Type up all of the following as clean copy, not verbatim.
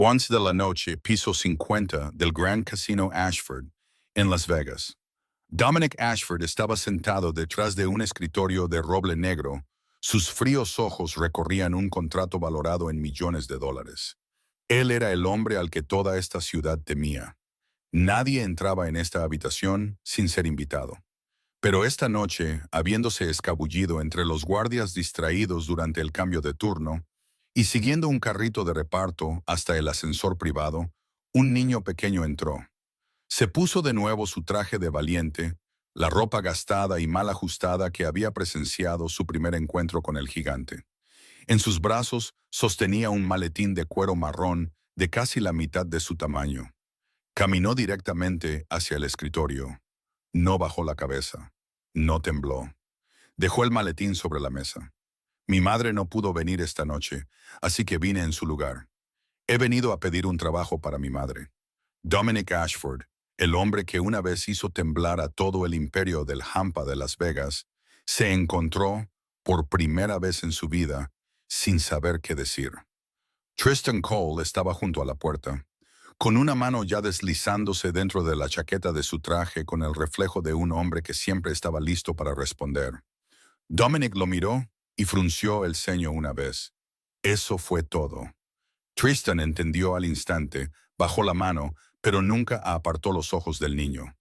11 de la noche, piso 50 del Grand Casino Ashford, en Las Vegas. Dominic Ashford estaba sentado detrás de un escritorio de roble negro. Sus fríos ojos recorrían un contrato valorado en millones de dólares. Él era el hombre al que toda esta ciudad temía. Nadie entraba en esta habitación sin ser invitado. Pero esta noche, habiéndose escabullido entre los guardias distraídos durante el cambio de turno, y siguiendo un carrito de reparto hasta el ascensor privado, un niño pequeño entró. Se puso de nuevo su traje de valiente, la ropa gastada y mal ajustada que había presenciado su primer encuentro con el gigante. En sus brazos sostenía un maletín de cuero marrón de casi la mitad de su tamaño. Caminó directamente hacia el escritorio. No bajó la cabeza. No tembló. Dejó el maletín sobre la mesa. Mi madre no pudo venir esta noche, así que vine en su lugar. He venido a pedir un trabajo para mi madre. Dominic Ashford, el hombre que una vez hizo temblar a todo el imperio del Hampa de Las Vegas, se encontró, por primera vez en su vida, sin saber qué decir. Tristan Cole estaba junto a la puerta, con una mano ya deslizándose dentro de la chaqueta de su traje con el reflejo de un hombre que siempre estaba listo para responder. Dominic lo miró y frunció el ceño una vez. Eso fue todo. Tristan entendió al instante, bajó la mano, pero nunca apartó los ojos del niño.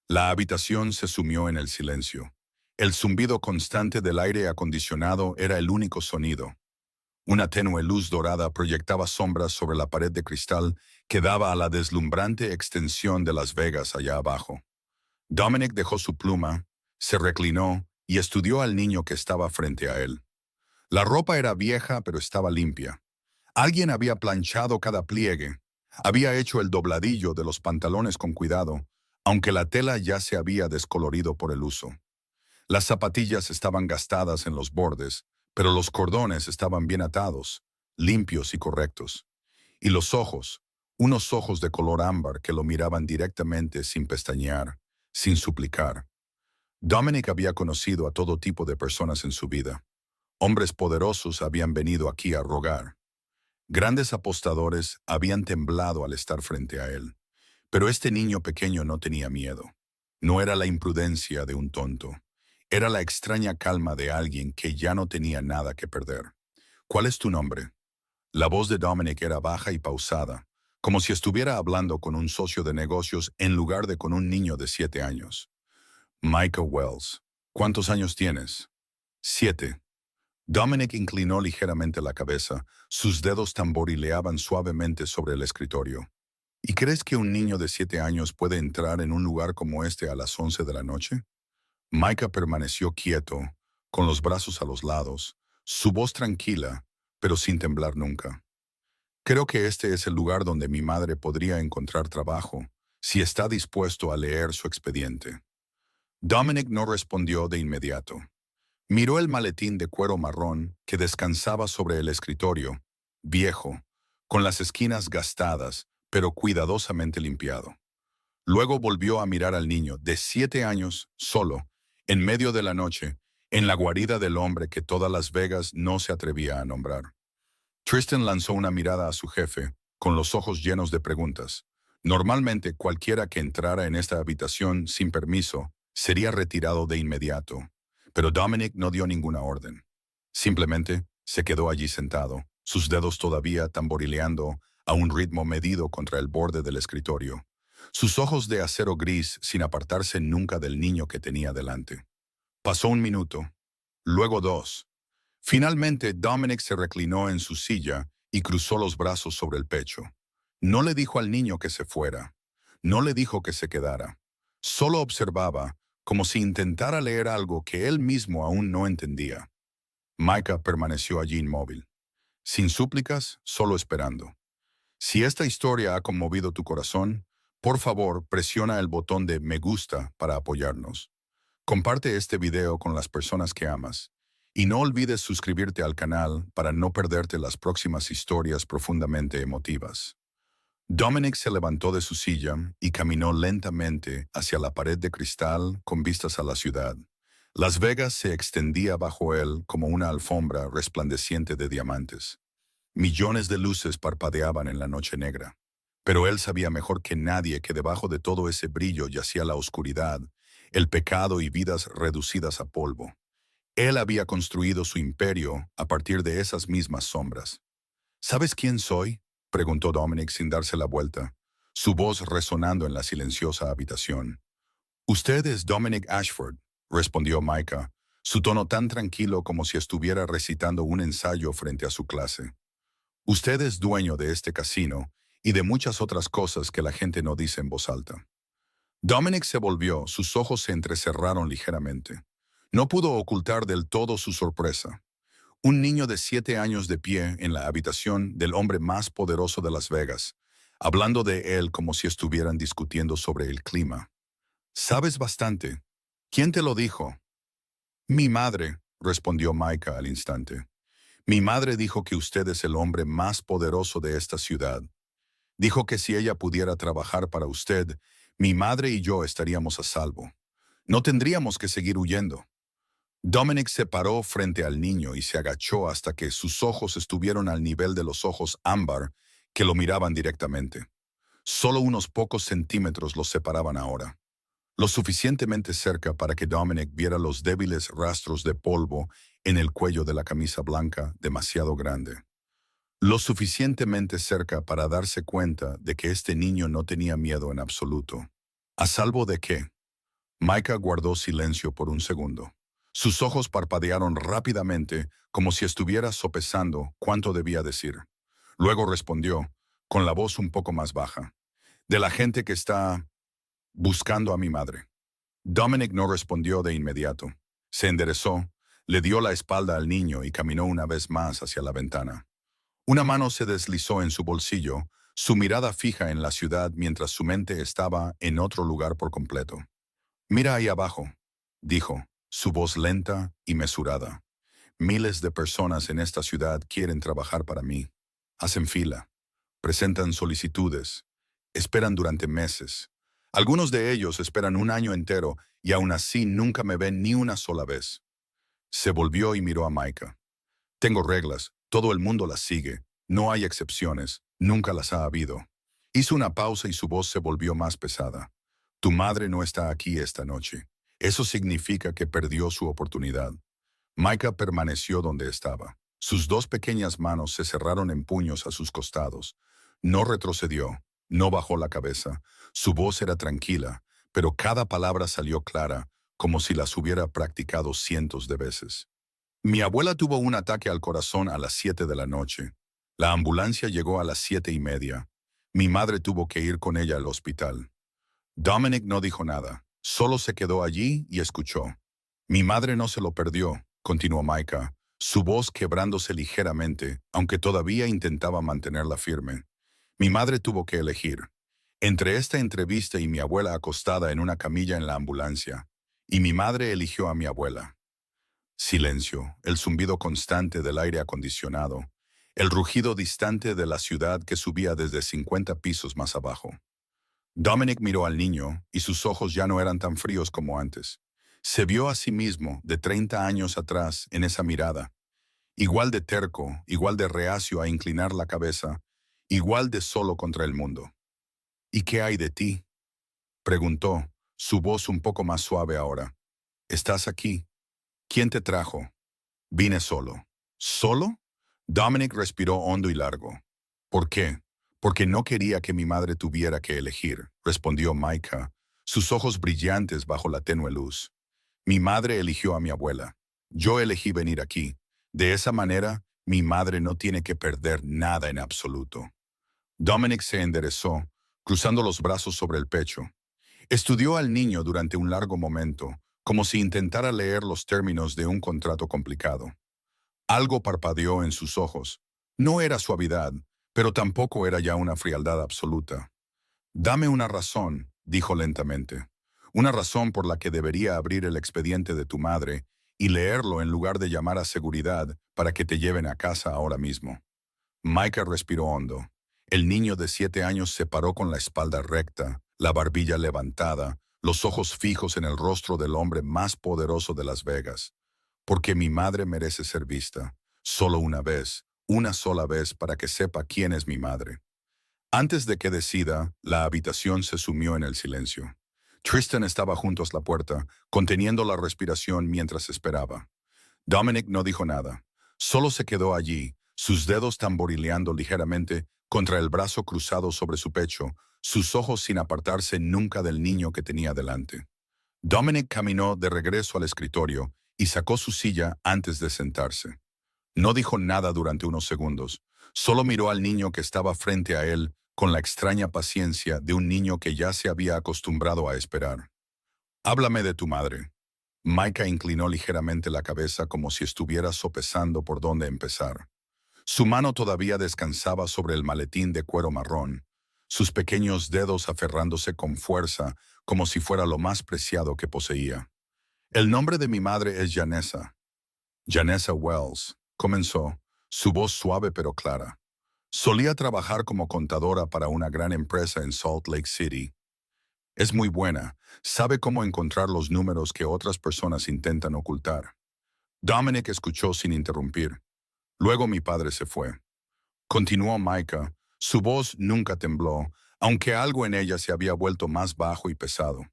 La habitación se sumió en el silencio. El zumbido constante del aire acondicionado era el único sonido. Una tenue luz dorada proyectaba sombras sobre la pared de cristal que daba a la deslumbrante extensión de Las Vegas allá abajo. Dominic dejó su pluma, se reclinó y estudió al niño que estaba frente a él. La ropa era vieja, pero estaba limpia. Alguien había planchado cada pliegue, había hecho el dobladillo de los pantalones con cuidado, aunque la tela ya se había descolorido por el uso. Las zapatillas estaban gastadas en los bordes, pero los cordones estaban bien atados, limpios y correctos. Y los ojos, unos ojos de color ámbar que lo miraban directamente sin pestañear, sin suplicar. Dominic había conocido a todo tipo de personas en su vida. Hombres poderosos habían venido aquí a rogar. Grandes apostadores habían temblado al estar frente a él. Pero este niño pequeño no tenía miedo. No era la imprudencia de un tonto. Era la extraña calma de alguien que ya no tenía nada que perder. ¿Cuál es tu nombre? La voz de Dominic era baja y pausada, como si estuviera hablando con un socio de negocios en lugar de con un niño de 7 años. Michael Wells. ¿Cuántos años tienes? 7. Dominic inclinó ligeramente la cabeza, sus dedos tamborileaban suavemente sobre el escritorio. ¿Y crees que un niño de 7 años puede entrar en un lugar como este a las 11 de la noche? Micah permaneció quieto, con los brazos a los lados, su voz tranquila, pero sin temblar nunca. Creo que este es el lugar donde mi madre podría encontrar trabajo, si está dispuesto a leer su expediente. Dominic no respondió de inmediato. Miró el maletín de cuero marrón que descansaba sobre el escritorio, viejo, con las esquinas gastadas, pero cuidadosamente limpiado. Luego volvió a mirar al niño, de 7 años, solo, en medio de la noche, en la guarida del hombre que todas Las Vegas no se atrevía a nombrar. Tristan lanzó una mirada a su jefe, con los ojos llenos de preguntas. Normalmente cualquiera que entrara en esta habitación sin permiso sería retirado de inmediato, pero Dominic no dio ninguna orden. Simplemente se quedó allí sentado, sus dedos todavía tamborileando a un ritmo medido contra el borde del escritorio. Sus ojos de acero gris sin apartarse nunca del niño que tenía delante. Pasó un minuto, luego 2. Finalmente, Dominic se reclinó en su silla y cruzó los brazos sobre el pecho. No le dijo al niño que se fuera. No le dijo que se quedara. Solo observaba, como si intentara leer algo que él mismo aún no entendía. Micah permaneció allí inmóvil, sin súplicas, solo esperando. Si esta historia ha conmovido tu corazón, por favor, presiona el botón de me gusta para apoyarnos. Comparte este video con las personas que amas. Y no olvides suscribirte al canal para no perderte las próximas historias profundamente emotivas. Dominic se levantó de su silla y caminó lentamente hacia la pared de cristal con vistas a la ciudad. Las Vegas se extendía bajo él como una alfombra resplandeciente de diamantes. Millones de luces parpadeaban en la noche negra. Pero él sabía mejor que nadie que debajo de todo ese brillo yacía la oscuridad, el pecado y vidas reducidas a polvo. Él había construido su imperio a partir de esas mismas sombras. ¿Sabes quién soy?, preguntó Dominic sin darse la vuelta, su voz resonando en la silenciosa habitación. Usted es Dominic Ashford, respondió Micah, su tono tan tranquilo como si estuviera recitando un ensayo frente a su clase. Usted es dueño de este casino y de muchas otras cosas que la gente no dice en voz alta. Dominic se volvió, sus ojos se entrecerraron ligeramente. No pudo ocultar del todo su sorpresa. Un niño de 7 años de pie en la habitación del hombre más poderoso de Las Vegas, hablando de él como si estuvieran discutiendo sobre el clima. Sabes bastante. ¿Quién te lo dijo? Mi madre, respondió Micah al instante. Mi madre dijo que usted es el hombre más poderoso de esta ciudad. Dijo que si ella pudiera trabajar para usted, mi madre y yo estaríamos a salvo. No tendríamos que seguir huyendo. Dominic se paró frente al niño y se agachó hasta que sus ojos estuvieron al nivel de los ojos ámbar que lo miraban directamente. Solo unos pocos centímetros los separaban ahora. Lo suficientemente cerca para que Dominic viera los débiles rastros de polvo en el cuello de la camisa blanca, demasiado grande. Lo suficientemente cerca para darse cuenta de que este niño no tenía miedo en absoluto. ¿A salvo de qué? Micah guardó silencio por un segundo. Sus ojos parpadearon rápidamente como si estuviera sopesando cuánto debía decir. Luego respondió, con la voz un poco más baja. De la gente que está buscando a mi madre. Dominic no respondió de inmediato. Se enderezó, le dio la espalda al niño y caminó una vez más hacia la ventana. Una mano se deslizó en su bolsillo, su mirada fija en la ciudad mientras su mente estaba en otro lugar por completo. Mira ahí abajo, dijo, su voz lenta y mesurada. Miles de personas en esta ciudad quieren trabajar para mí. Hacen fila, presentan solicitudes, esperan durante meses. Algunos de ellos esperan un año entero y aún así nunca me ven ni una sola vez. Se volvió y miró a Micah. Tengo reglas, todo el mundo las sigue, no hay excepciones, nunca las ha habido. Hizo una pausa y su voz se volvió más pesada. Tu madre no está aquí esta noche. Eso significa que perdió su oportunidad. Micah permaneció donde estaba. Sus dos pequeñas manos se cerraron en puños a sus costados. No retrocedió, no bajó la cabeza. Su voz era tranquila, pero cada palabra salió clara, como si las hubiera practicado cientos de veces. Mi abuela tuvo un ataque al corazón a las 7 de la noche. La ambulancia llegó a las 7:30. Mi madre tuvo que ir con ella al hospital. Dominic no dijo nada, solo se quedó allí y escuchó. Mi madre no se lo perdió, continuó Micah, su voz quebrándose ligeramente, aunque todavía intentaba mantenerla firme. Mi madre tuvo que elegir. Entre esta entrevista y mi abuela acostada en una camilla en la ambulancia, y mi madre eligió a mi abuela. Silencio, el zumbido constante del aire acondicionado, el rugido distante de la ciudad que subía desde 50 pisos más abajo. Dominic miró al niño y sus ojos ya no eran tan fríos como antes. Se vio a sí mismo de 30 años atrás en esa mirada, igual de terco, igual de reacio a inclinar la cabeza, igual de solo contra el mundo. ¿Y qué hay de ti?, preguntó, su voz un poco más suave ahora. ¿Estás aquí? ¿Quién te trajo? Vine solo. ¿Solo? Dominic respiró hondo y largo. ¿Por qué? Porque no quería que mi madre tuviera que elegir, respondió Micah, sus ojos brillantes bajo la tenue luz. Mi madre eligió a mi abuela. Yo elegí venir aquí. De esa manera, mi madre no tiene que perder nada en absoluto. Dominic se enderezó, cruzando los brazos sobre el pecho. Estudió al niño durante un largo momento, como si intentara leer los términos de un contrato complicado. Algo parpadeó en sus ojos. No era suavidad, pero tampoco era ya una frialdad absoluta. Dame una razón, dijo lentamente. Una razón por la que debería abrir el expediente de tu madre y leerlo en lugar de llamar a seguridad para que te lleven a casa ahora mismo. Micah respiró hondo. El niño de 7 años se paró con la espalda recta, la barbilla levantada, los ojos fijos en el rostro del hombre más poderoso de Las Vegas. Porque mi madre merece ser vista, solo una vez, una sola vez para que sepa quién es mi madre. Antes de que decida, la habitación se sumió en el silencio. Tristan estaba junto a la puerta, conteniendo la respiración mientras esperaba. Dominic no dijo nada. Solo se quedó allí, sus dedos tamborileando ligeramente contra el brazo cruzado sobre su pecho, sus ojos sin apartarse nunca del niño que tenía delante. Dominic caminó de regreso al escritorio y sacó su silla antes de sentarse. No dijo nada durante unos segundos, solo miró al niño que estaba frente a él con la extraña paciencia de un niño que ya se había acostumbrado a esperar. Háblame de tu madre. Micah inclinó ligeramente la cabeza como si estuviera sopesando por dónde empezar. Su mano todavía descansaba sobre el maletín de cuero marrón, sus pequeños dedos aferrándose con fuerza como si fuera lo más preciado que poseía. El nombre de mi madre es Janessa. Janessa Wells, comenzó, su voz suave pero clara. Solía trabajar como contadora para una gran empresa en Salt Lake City. Es muy buena, sabe cómo encontrar los números que otras personas intentan ocultar. Dominic escuchó sin interrumpir. Luego mi padre se fue. Continuó Micah. Su voz nunca tembló, aunque algo en ella se había vuelto más bajo y pesado.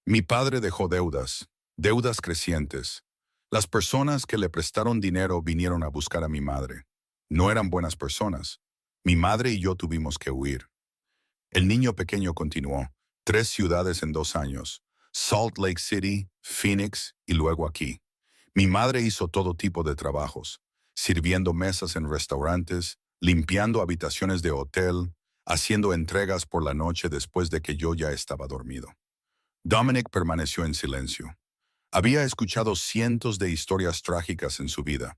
Mi padre dejó deudas, deudas crecientes. Las personas que le prestaron dinero vinieron a buscar a mi madre. No eran buenas personas. Mi madre y yo tuvimos que huir. El niño pequeño continuó. 3 ciudades en 2 años. Salt Lake City, Phoenix y luego aquí. Mi madre hizo todo tipo de trabajos, sirviendo mesas en restaurantes, limpiando habitaciones de hotel, haciendo entregas por la noche después de que yo ya estaba dormido. Dominic permaneció en silencio. Había escuchado cientos de historias trágicas en su vida,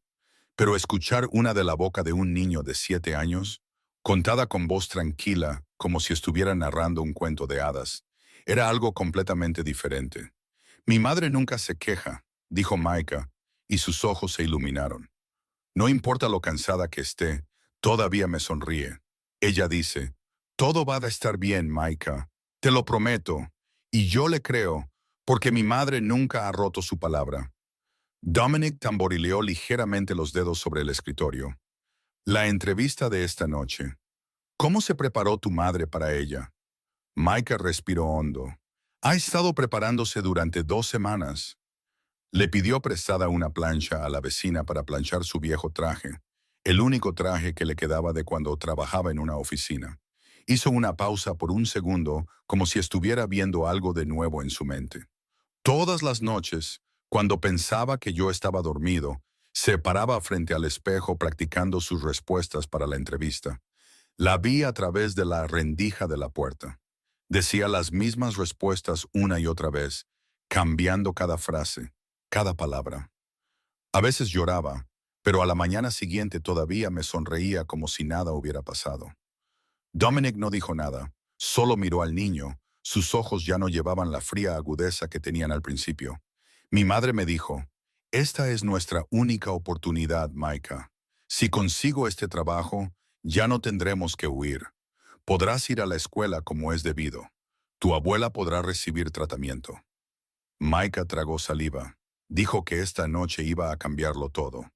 pero escuchar una de la boca de un niño de 7 años, contada con voz tranquila, como si estuviera narrando un cuento de hadas, era algo completamente diferente. Mi madre nunca se queja, dijo Micah, y sus ojos se iluminaron. No importa lo cansada que esté, todavía me sonríe. Ella dice, todo va a estar bien, Micah, te lo prometo, y yo le creo, porque mi madre nunca ha roto su palabra. Dominic tamborileó ligeramente los dedos sobre el escritorio. La entrevista de esta noche. ¿Cómo se preparó tu madre para ella? Micah respiró hondo. Ha estado preparándose durante 2 semanas. Le pidió prestada una plancha a la vecina para planchar su viejo traje, el único traje que le quedaba de cuando trabajaba en una oficina. Hizo una pausa por un segundo, como si estuviera viendo algo de nuevo en su mente. Todas las noches, cuando pensaba que yo estaba dormido, se paraba frente al espejo practicando sus respuestas para la entrevista. La vi a través de la rendija de la puerta. Decía las mismas respuestas una y otra vez, cambiando cada frase, cada palabra. A veces lloraba, pero a la mañana siguiente todavía me sonreía como si nada hubiera pasado. Dominic no dijo nada, solo miró al niño. Sus ojos ya no llevaban la fría agudeza que tenían al principio. Mi madre me dijo, esta es nuestra única oportunidad, Micah. Si consigo este trabajo, ya no tendremos que huir. Podrás ir a la escuela como es debido. Tu abuela podrá recibir tratamiento. Micah tragó saliva. Dijo que esta noche iba a cambiarlo todo.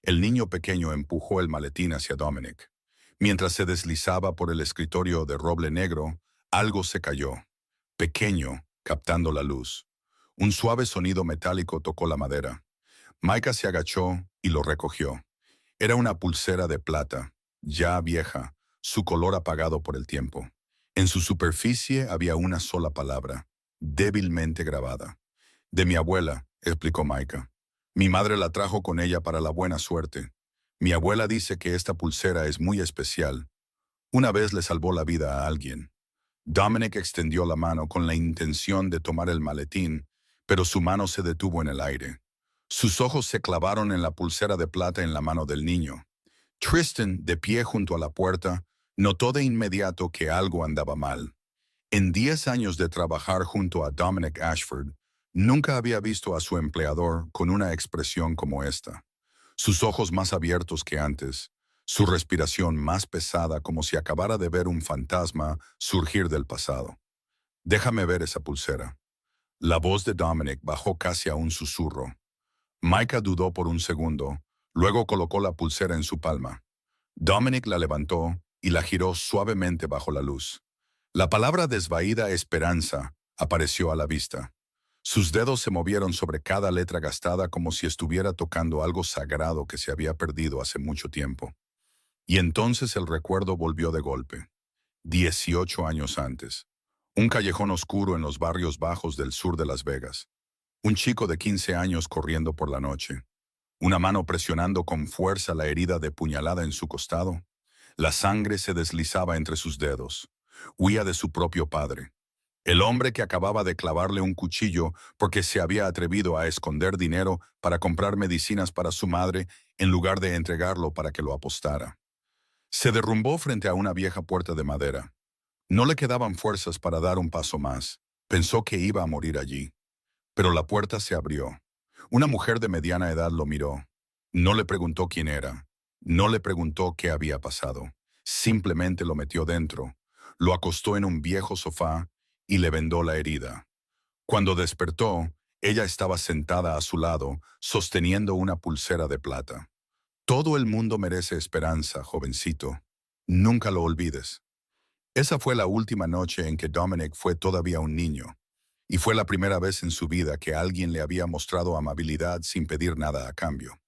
El niño pequeño empujó el maletín hacia Dominic. Mientras se deslizaba por el escritorio de roble negro, algo se cayó. Pequeño, captando la luz. Un suave sonido metálico tocó la madera. Micah se agachó y lo recogió. Era una pulsera de plata, ya vieja, su color apagado por el tiempo. En su superficie había una sola palabra, débilmente grabada. De mi abuela, explicó Micah. Mi madre la trajo con ella para la buena suerte. Mi abuela dice que esta pulsera es muy especial. Una vez le salvó la vida a alguien. Dominic extendió la mano con la intención de tomar el maletín, pero su mano se detuvo en el aire. Sus ojos se clavaron en la pulsera de plata en la mano del niño. Tristan, de pie junto a la puerta, notó de inmediato que algo andaba mal. En 10 años de trabajar junto a Dominic Ashford, nunca había visto a su empleador con una expresión como esta. Sus ojos más abiertos que antes, su respiración más pesada como si acabara de ver un fantasma surgir del pasado. Déjame ver esa pulsera. La voz de Dominic bajó casi a un susurro. Micah dudó por un segundo, luego colocó la pulsera en su palma. Dominic la levantó y la giró suavemente bajo la luz. La palabra desvaída esperanza apareció a la vista. Sus dedos se movieron sobre cada letra gastada como si estuviera tocando algo sagrado que se había perdido hace mucho tiempo. Y entonces el recuerdo volvió de golpe. 18 años antes. Un callejón oscuro en los barrios bajos del sur de Las Vegas. Un chico de 15 años corriendo por la noche. Una mano presionando con fuerza la herida de puñalada en su costado. La sangre se deslizaba entre sus dedos. Huía de su propio padre. El hombre que acababa de clavarle un cuchillo porque se había atrevido a esconder dinero para comprar medicinas para su madre en lugar de entregarlo para que lo apostara. Se derrumbó frente a una vieja puerta de madera. No le quedaban fuerzas para dar un paso más. Pensó que iba a morir allí. Pero la puerta se abrió. Una mujer de mediana edad lo miró. No le preguntó quién era. No le preguntó qué había pasado. Simplemente lo metió dentro. Lo acostó en un viejo sofá y le vendó la herida. Cuando despertó, ella estaba sentada a su lado, sosteniendo una pulsera de plata. Todo el mundo merece esperanza, jovencito. Nunca lo olvides. Esa fue la última noche en que Dominic fue todavía un niño, y fue la primera vez en su vida que alguien le había mostrado amabilidad sin pedir nada a cambio.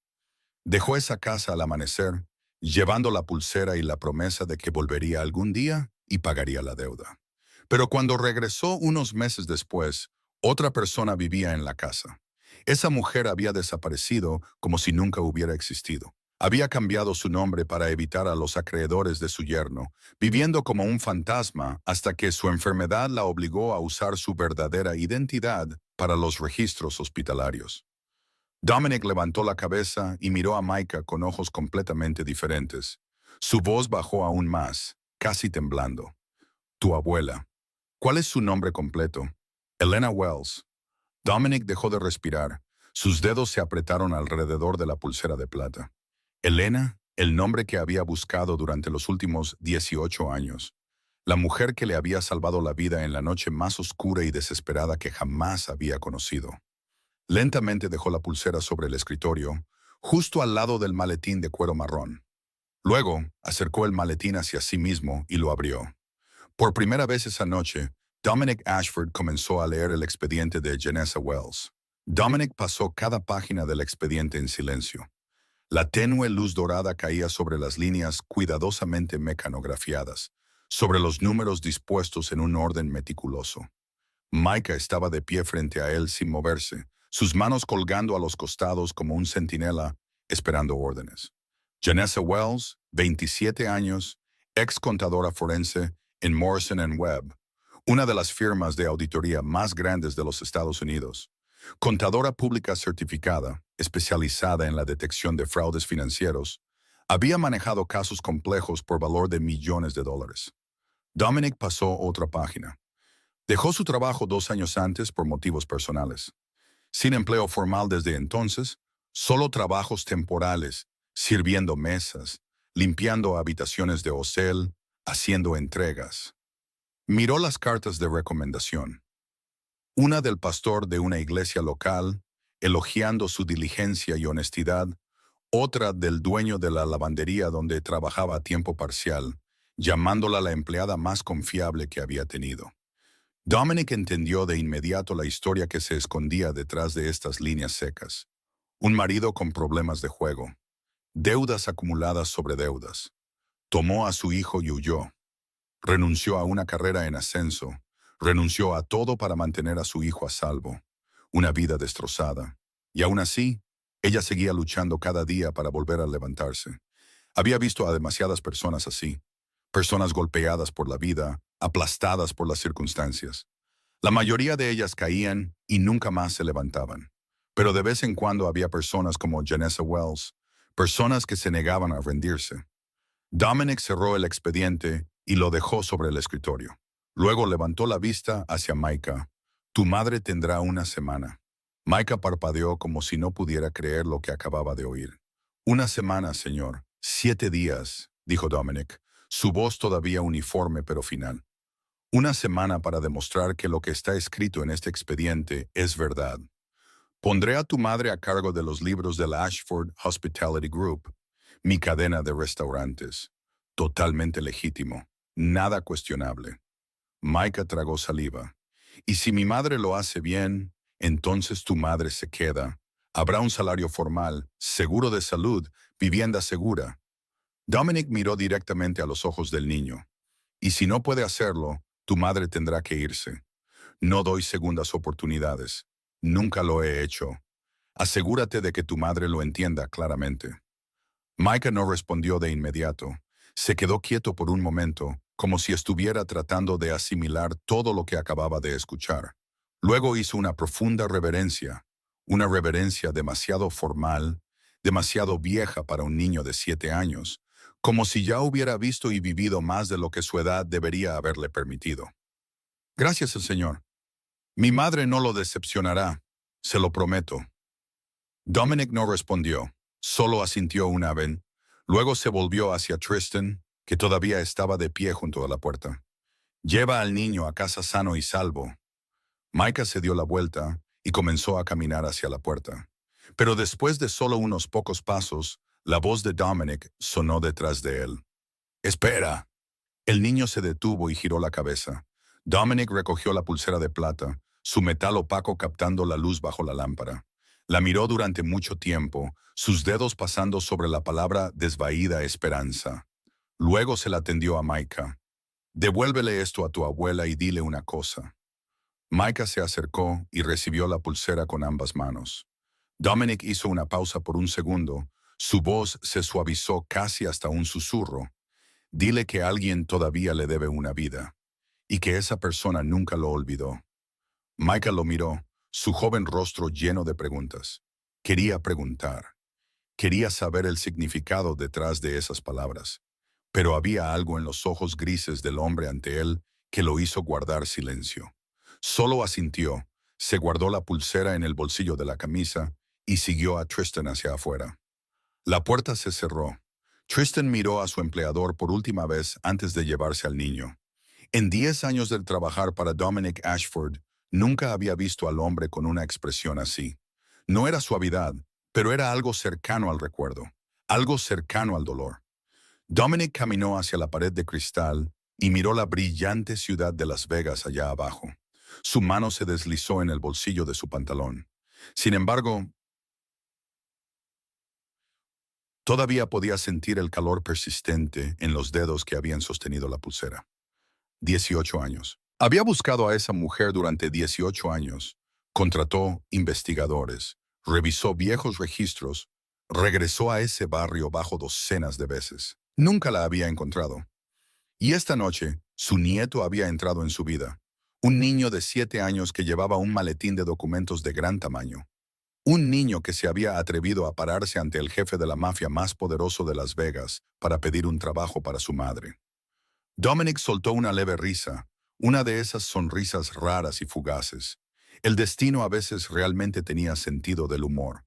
Dejó esa casa al amanecer, llevando la pulsera y la promesa de que volvería algún día y pagaría la deuda. Pero cuando regresó unos meses después, otra persona vivía en la casa. Esa mujer había desaparecido como si nunca hubiera existido. Había cambiado su nombre para evitar a los acreedores de su yerno, viviendo como un fantasma hasta que su enfermedad la obligó a usar su verdadera identidad para los registros hospitalarios. Dominic levantó la cabeza y miró a Micah con ojos completamente diferentes. Su voz bajó aún más, casi temblando. Tu abuela. ¿Cuál es su nombre completo? Elena Wells. Dominic dejó de respirar. Sus dedos se apretaron alrededor de la pulsera de plata. Elena, el nombre que había buscado durante los últimos 18 años. La mujer que le había salvado la vida en la noche más oscura y desesperada que jamás había conocido. Lentamente dejó la pulsera sobre el escritorio, justo al lado del maletín de cuero marrón. Luego, acercó el maletín hacia sí mismo y lo abrió. Por primera vez esa noche, Dominic Ashford comenzó a leer el expediente de Janessa Wells. Dominic pasó cada página del expediente en silencio. La tenue luz dorada caía sobre las líneas cuidadosamente mecanografiadas, sobre los números dispuestos en un orden meticuloso. Micah estaba de pie frente a él sin moverse, sus manos colgando a los costados como un centinela, esperando órdenes. Janessa Wells, 27 años, ex contadora forense en Morrison & Webb, una de las firmas de auditoría más grandes de los Estados Unidos. Contadora pública certificada, especializada en la detección de fraudes financieros, había manejado casos complejos por valor de millones de dólares. Dominic pasó otra página. Dejó su trabajo 2 años antes por motivos personales. Sin empleo formal desde entonces, solo trabajos temporales, sirviendo mesas, limpiando habitaciones de hotel, haciendo entregas. Miró las cartas de recomendación. Una del pastor de una iglesia local, elogiando su diligencia y honestidad, otra del dueño de la lavandería donde trabajaba a tiempo parcial, llamándola la empleada más confiable que había tenido. Dominic entendió de inmediato la historia que se escondía detrás de estas líneas secas. Un marido con problemas de juego, deudas acumuladas sobre deudas. Tomó a su hijo y huyó. Renunció a una carrera en ascenso. Renunció a todo para mantener a su hijo a salvo. Una vida destrozada. Y aún así, ella seguía luchando cada día para volver a levantarse. Había visto a demasiadas personas así. Personas golpeadas por la vida, aplastadas por las circunstancias. La mayoría de ellas caían y nunca más se levantaban. Pero de vez en cuando había personas como Janessa Wells, personas que se negaban a rendirse. Dominic cerró el expediente y lo dejó sobre el escritorio. Luego levantó la vista hacia Micah. Tu madre tendrá una semana. Micah parpadeó como si no pudiera creer lo que acababa de oír. Una semana, señor. 7 días, dijo Dominic, su voz todavía uniforme pero final. Una semana para demostrar que lo que está escrito en este expediente es verdad. Pondré a tu madre a cargo de los libros de la Ashford Hospitality Group. Mi cadena de restaurantes. Totalmente legítimo. Nada cuestionable. Micah tragó saliva. Y si mi madre lo hace bien, entonces tu madre se queda. Habrá un salario formal, seguro de salud, vivienda segura. Dominic miró directamente a los ojos del niño. Y si no puede hacerlo, tu madre tendrá que irse. No doy segundas oportunidades. Nunca lo he hecho. Asegúrate de que tu madre lo entienda claramente. Micah no respondió de inmediato. Se quedó quieto por un momento, como si estuviera tratando de asimilar todo lo que acababa de escuchar. Luego hizo una reverencia demasiado formal, demasiado vieja para un niño de 7 años, como si ya hubiera visto y vivido más de lo que su edad debería haberle permitido. Gracias al Señor. Mi madre no lo decepcionará, se lo prometo. Dominic no respondió, solo asintió una vez. Luego se volvió hacia Tristan, que todavía estaba de pie junto a la puerta. Lleva al niño a casa sano y salvo. Micah se dio la vuelta y comenzó a caminar hacia la puerta. Pero después de solo unos pocos pasos, la voz de Dominic sonó detrás de él. ¡Espera! El niño se detuvo y giró la cabeza. Dominic recogió la pulsera de plata, su metal opaco captando la luz bajo la lámpara. La miró durante mucho tiempo, sus dedos pasando sobre la palabra desvaída esperanza. Luego se la tendió a Micah. Devuélvele esto a tu abuela y dile una cosa. Micah se acercó y recibió la pulsera con ambas manos. Dominic hizo una pausa por un segundo. Su voz se suavizó casi hasta un susurro. Dile que alguien todavía le debe una vida y que esa persona nunca lo olvidó. Micah lo miró, su joven rostro lleno de preguntas. Quería preguntar. Quería saber el significado detrás de esas palabras. Pero había algo en los ojos grises del hombre ante él que lo hizo guardar silencio. Solo asintió, se guardó la pulsera en el bolsillo de la camisa y siguió a Tristan hacia afuera. La puerta se cerró. Tristan miró a su empleador por última vez antes de llevarse al niño. En 10 años de trabajar para Dominic Ashford, nunca había visto al hombre con una expresión así. No era suavidad, pero era algo cercano al recuerdo, algo cercano al dolor. Dominic caminó hacia la pared de cristal y miró la brillante ciudad de Las Vegas allá abajo. Su mano se deslizó en el bolsillo de su pantalón. Sin embargo, todavía podía sentir el calor persistente en los dedos que habían sostenido la pulsera. 18 años. Había buscado a esa mujer durante 18 años. Contrató investigadores, revisó viejos registros, regresó a ese barrio bajo docenas de veces. Nunca la había encontrado. Y esta noche, su nieto había entrado en su vida. Un niño de 7 años que llevaba un maletín de documentos de gran tamaño. Un niño que se había atrevido a pararse ante el jefe de la mafia más poderoso de Las Vegas para pedir un trabajo para su madre. Dominic soltó una leve risa, una de esas sonrisas raras y fugaces. El destino a veces realmente tenía sentido del humor.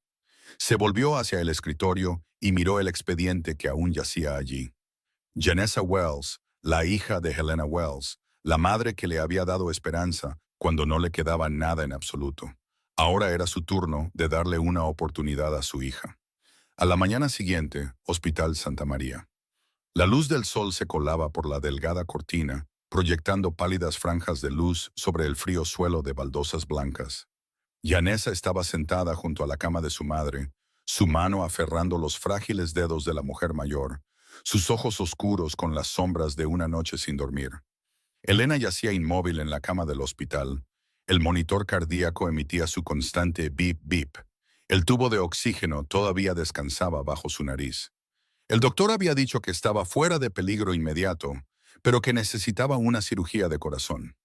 Se volvió hacia el escritorio y miró el expediente que aún yacía allí. Janessa Wells, la hija de Helena Wells, la madre que le había dado esperanza cuando no le quedaba nada en absoluto. Ahora era su turno de darle una oportunidad a su hija. A la mañana siguiente, Hospital Santa María. La luz del sol se colaba por la delgada cortina, proyectando pálidas franjas de luz sobre el frío suelo de baldosas blancas. Janessa estaba sentada junto a la cama de su madre, su mano aferrando los frágiles dedos de la mujer mayor, sus ojos oscuros con las sombras de una noche sin dormir. Elena yacía inmóvil en la cama del hospital. El monitor cardíaco emitía su constante bip bip. El tubo de oxígeno todavía descansaba bajo su nariz. El doctor había dicho que estaba fuera de peligro inmediato, pero que necesitaba una cirugía de corazón.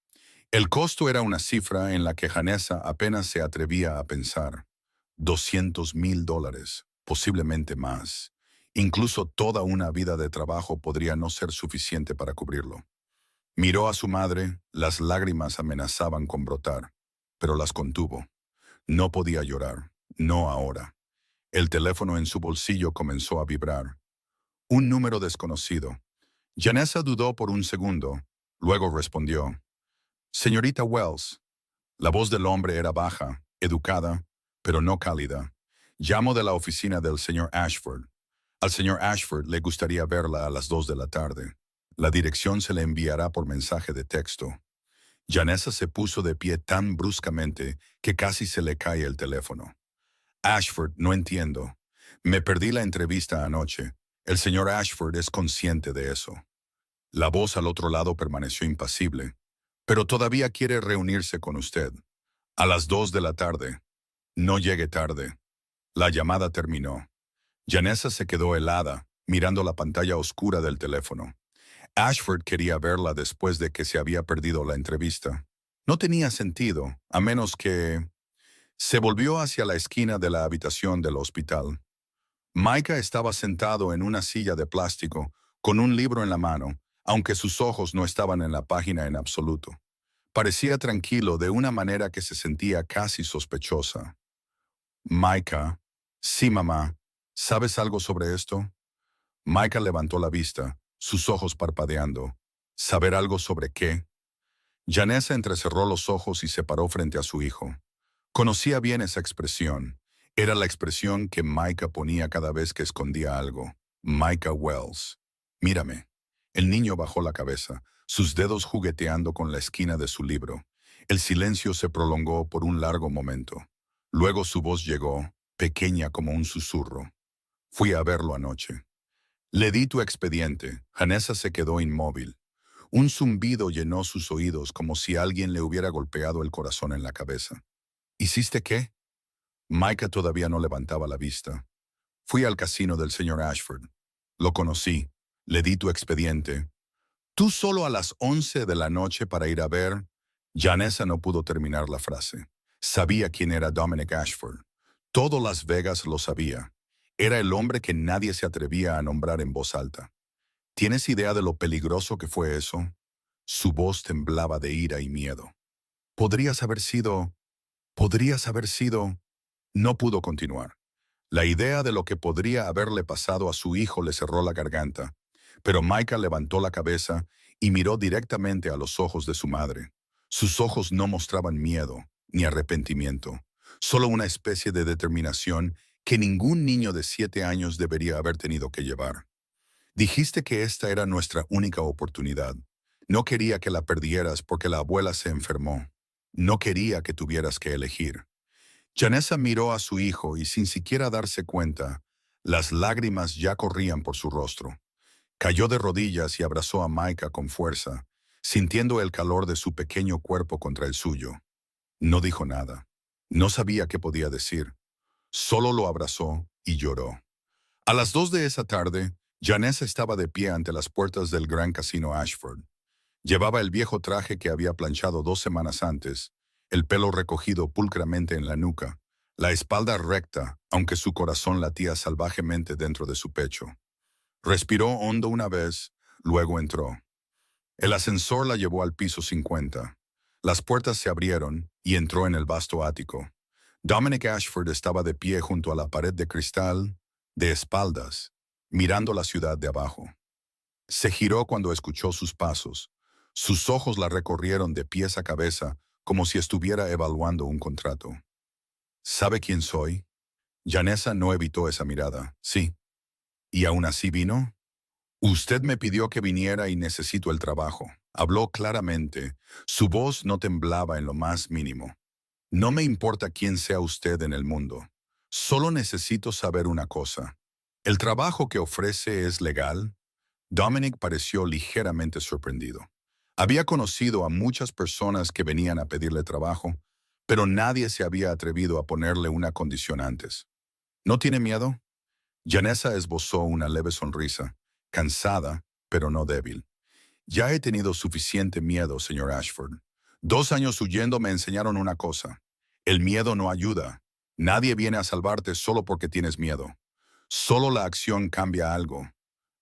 El costo era una cifra en la que Janessa apenas se atrevía a pensar. $200,000, posiblemente más. Incluso toda una vida de trabajo podría no ser suficiente para cubrirlo. Miró a su madre, las lágrimas amenazaban con brotar, pero las contuvo. No podía llorar, no ahora. El teléfono en su bolsillo comenzó a vibrar. Un número desconocido. Janessa dudó por un segundo, luego respondió. Señorita Wells. La voz del hombre era baja, educada, pero no cálida. Llamo de la oficina del señor Ashford. Al señor Ashford le gustaría verla a las 2 de la tarde. La dirección se le enviará por mensaje de texto. Janessa se puso de pie tan bruscamente que casi se le cae el teléfono. Ashford, no entiendo. Me perdí la entrevista anoche. El señor Ashford es consciente de eso. La voz al otro lado permaneció impasible. Pero todavía quiere reunirse con usted. A las 2 de la tarde. No llegue tarde. La llamada terminó. Janessa se quedó helada, mirando la pantalla oscura del teléfono. Ashford quería verla después de que se había perdido la entrevista. No tenía sentido, a menos que... Se volvió hacia la esquina de la habitación del hospital. Micah estaba sentado en una silla de plástico, con un libro en la mano, aunque sus ojos no estaban en la página en absoluto. Parecía tranquilo de una manera que se sentía casi sospechosa. Micah, sí, mamá, ¿sabes algo sobre esto? Micah levantó la vista, sus ojos parpadeando. ¿Saber algo sobre qué? Janessa entrecerró los ojos y se paró frente a su hijo. Conocía bien esa expresión. Era la expresión que Micah ponía cada vez que escondía algo. Micah Wells. Mírame. El niño bajó la cabeza, sus dedos jugueteando con la esquina de su libro. El silencio se prolongó por un largo momento. Luego su voz llegó, pequeña como un susurro. Fui a verlo anoche. Le di tu expediente. Janessa se quedó inmóvil. Un zumbido llenó sus oídos como si alguien le hubiera golpeado el corazón en la cabeza. ¿Hiciste qué? Micah todavía no levantaba la vista. Fui al casino del señor Ashford. Lo conocí. Le di tu expediente. Tú solo a las 11 de la noche para ir a ver. Janessa no pudo terminar la frase. Sabía quién era Dominic Ashford. Todo Las Vegas lo sabía. Era el hombre que nadie se atrevía a nombrar en voz alta. ¿Tienes idea de lo peligroso que fue eso? Su voz temblaba de ira y miedo. Podrías haber sido... Podrías haber sido... No pudo continuar. La idea de lo que podría haberle pasado a su hijo le cerró la garganta, pero Micah levantó la cabeza y miró directamente a los ojos de su madre. Sus ojos no mostraban miedo ni arrepentimiento, solo una especie de determinación que ningún niño de 7 años debería haber tenido que llevar. Dijiste que esta era nuestra única oportunidad. No quería que la perdieras porque la abuela se enfermó. No quería que tuvieras que elegir. Janessa miró a su hijo y sin siquiera darse cuenta, las lágrimas ya corrían por su rostro. Cayó de rodillas y abrazó a Micah con fuerza, sintiendo el calor de su pequeño cuerpo contra el suyo. No dijo nada. No sabía qué podía decir. Solo lo abrazó y lloró. A las 2 de esa tarde, Janessa estaba de pie ante las puertas del Gran Casino Ashford. Llevaba el viejo traje que había planchado 2 semanas antes, el pelo recogido pulcramente en la nuca, la espalda recta, aunque su corazón latía salvajemente dentro de su pecho. Respiró hondo una vez, luego entró. El ascensor la llevó al piso 50. Las puertas se abrieron y entró en el vasto ático. Dominic Ashford estaba de pie junto a la pared de cristal, de espaldas, mirando la ciudad de abajo. Se giró cuando escuchó sus pasos. Sus ojos la recorrieron de pies a cabeza, como si estuviera evaluando un contrato. ¿Sabe quién soy? Janessa no evitó esa mirada. Sí. ¿Y aún así vino? Usted me pidió que viniera y necesito el trabajo. Habló claramente. Su voz no temblaba en lo más mínimo. No me importa quién sea usted en el mundo. Solo necesito saber una cosa. ¿El trabajo que ofrece es legal? Dominic pareció ligeramente sorprendido. Había conocido a muchas personas que venían a pedirle trabajo, pero nadie se había atrevido a ponerle una condición antes. ¿No tiene miedo? Janessa esbozó una leve sonrisa, cansada, pero no débil. Ya he tenido suficiente miedo, señor Ashford. 2 años huyendo me enseñaron una cosa. El miedo no ayuda. Nadie viene a salvarte solo porque tienes miedo. Solo la acción cambia algo.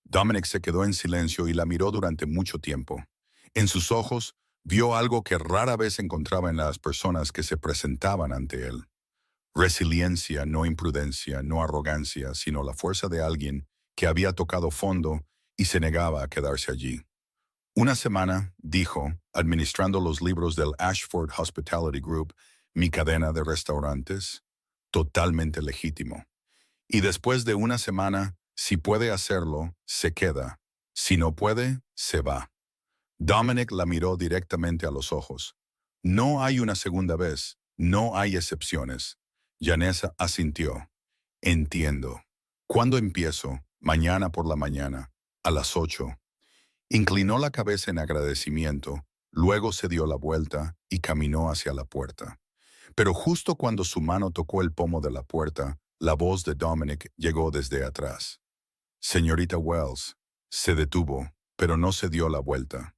Dominic se quedó en silencio y la miró durante mucho tiempo. En sus ojos vio algo que rara vez encontraba en las personas que se presentaban ante él. Resiliencia, no imprudencia, no arrogancia, sino la fuerza de alguien que había tocado fondo y se negaba a quedarse allí. Una semana, dijo, administrando los libros del Ashford Hospitality Group, mi cadena de restaurantes, totalmente legítimo. Y después de una semana, Si puede hacerlo, se queda. Si no puede, se va. Dominic la miró directamente a los ojos. No hay una segunda vez. No hay excepciones. Janessa asintió. Entiendo. ¿Cuándo empiezo? Mañana por la mañana, a las 8. Inclinó la cabeza en agradecimiento, luego se dio la vuelta y caminó hacia la puerta. Pero justo cuando su mano tocó el pomo de la puerta, la voz de Dominic llegó desde atrás. Señorita Wells. Se detuvo, pero no se dio la vuelta.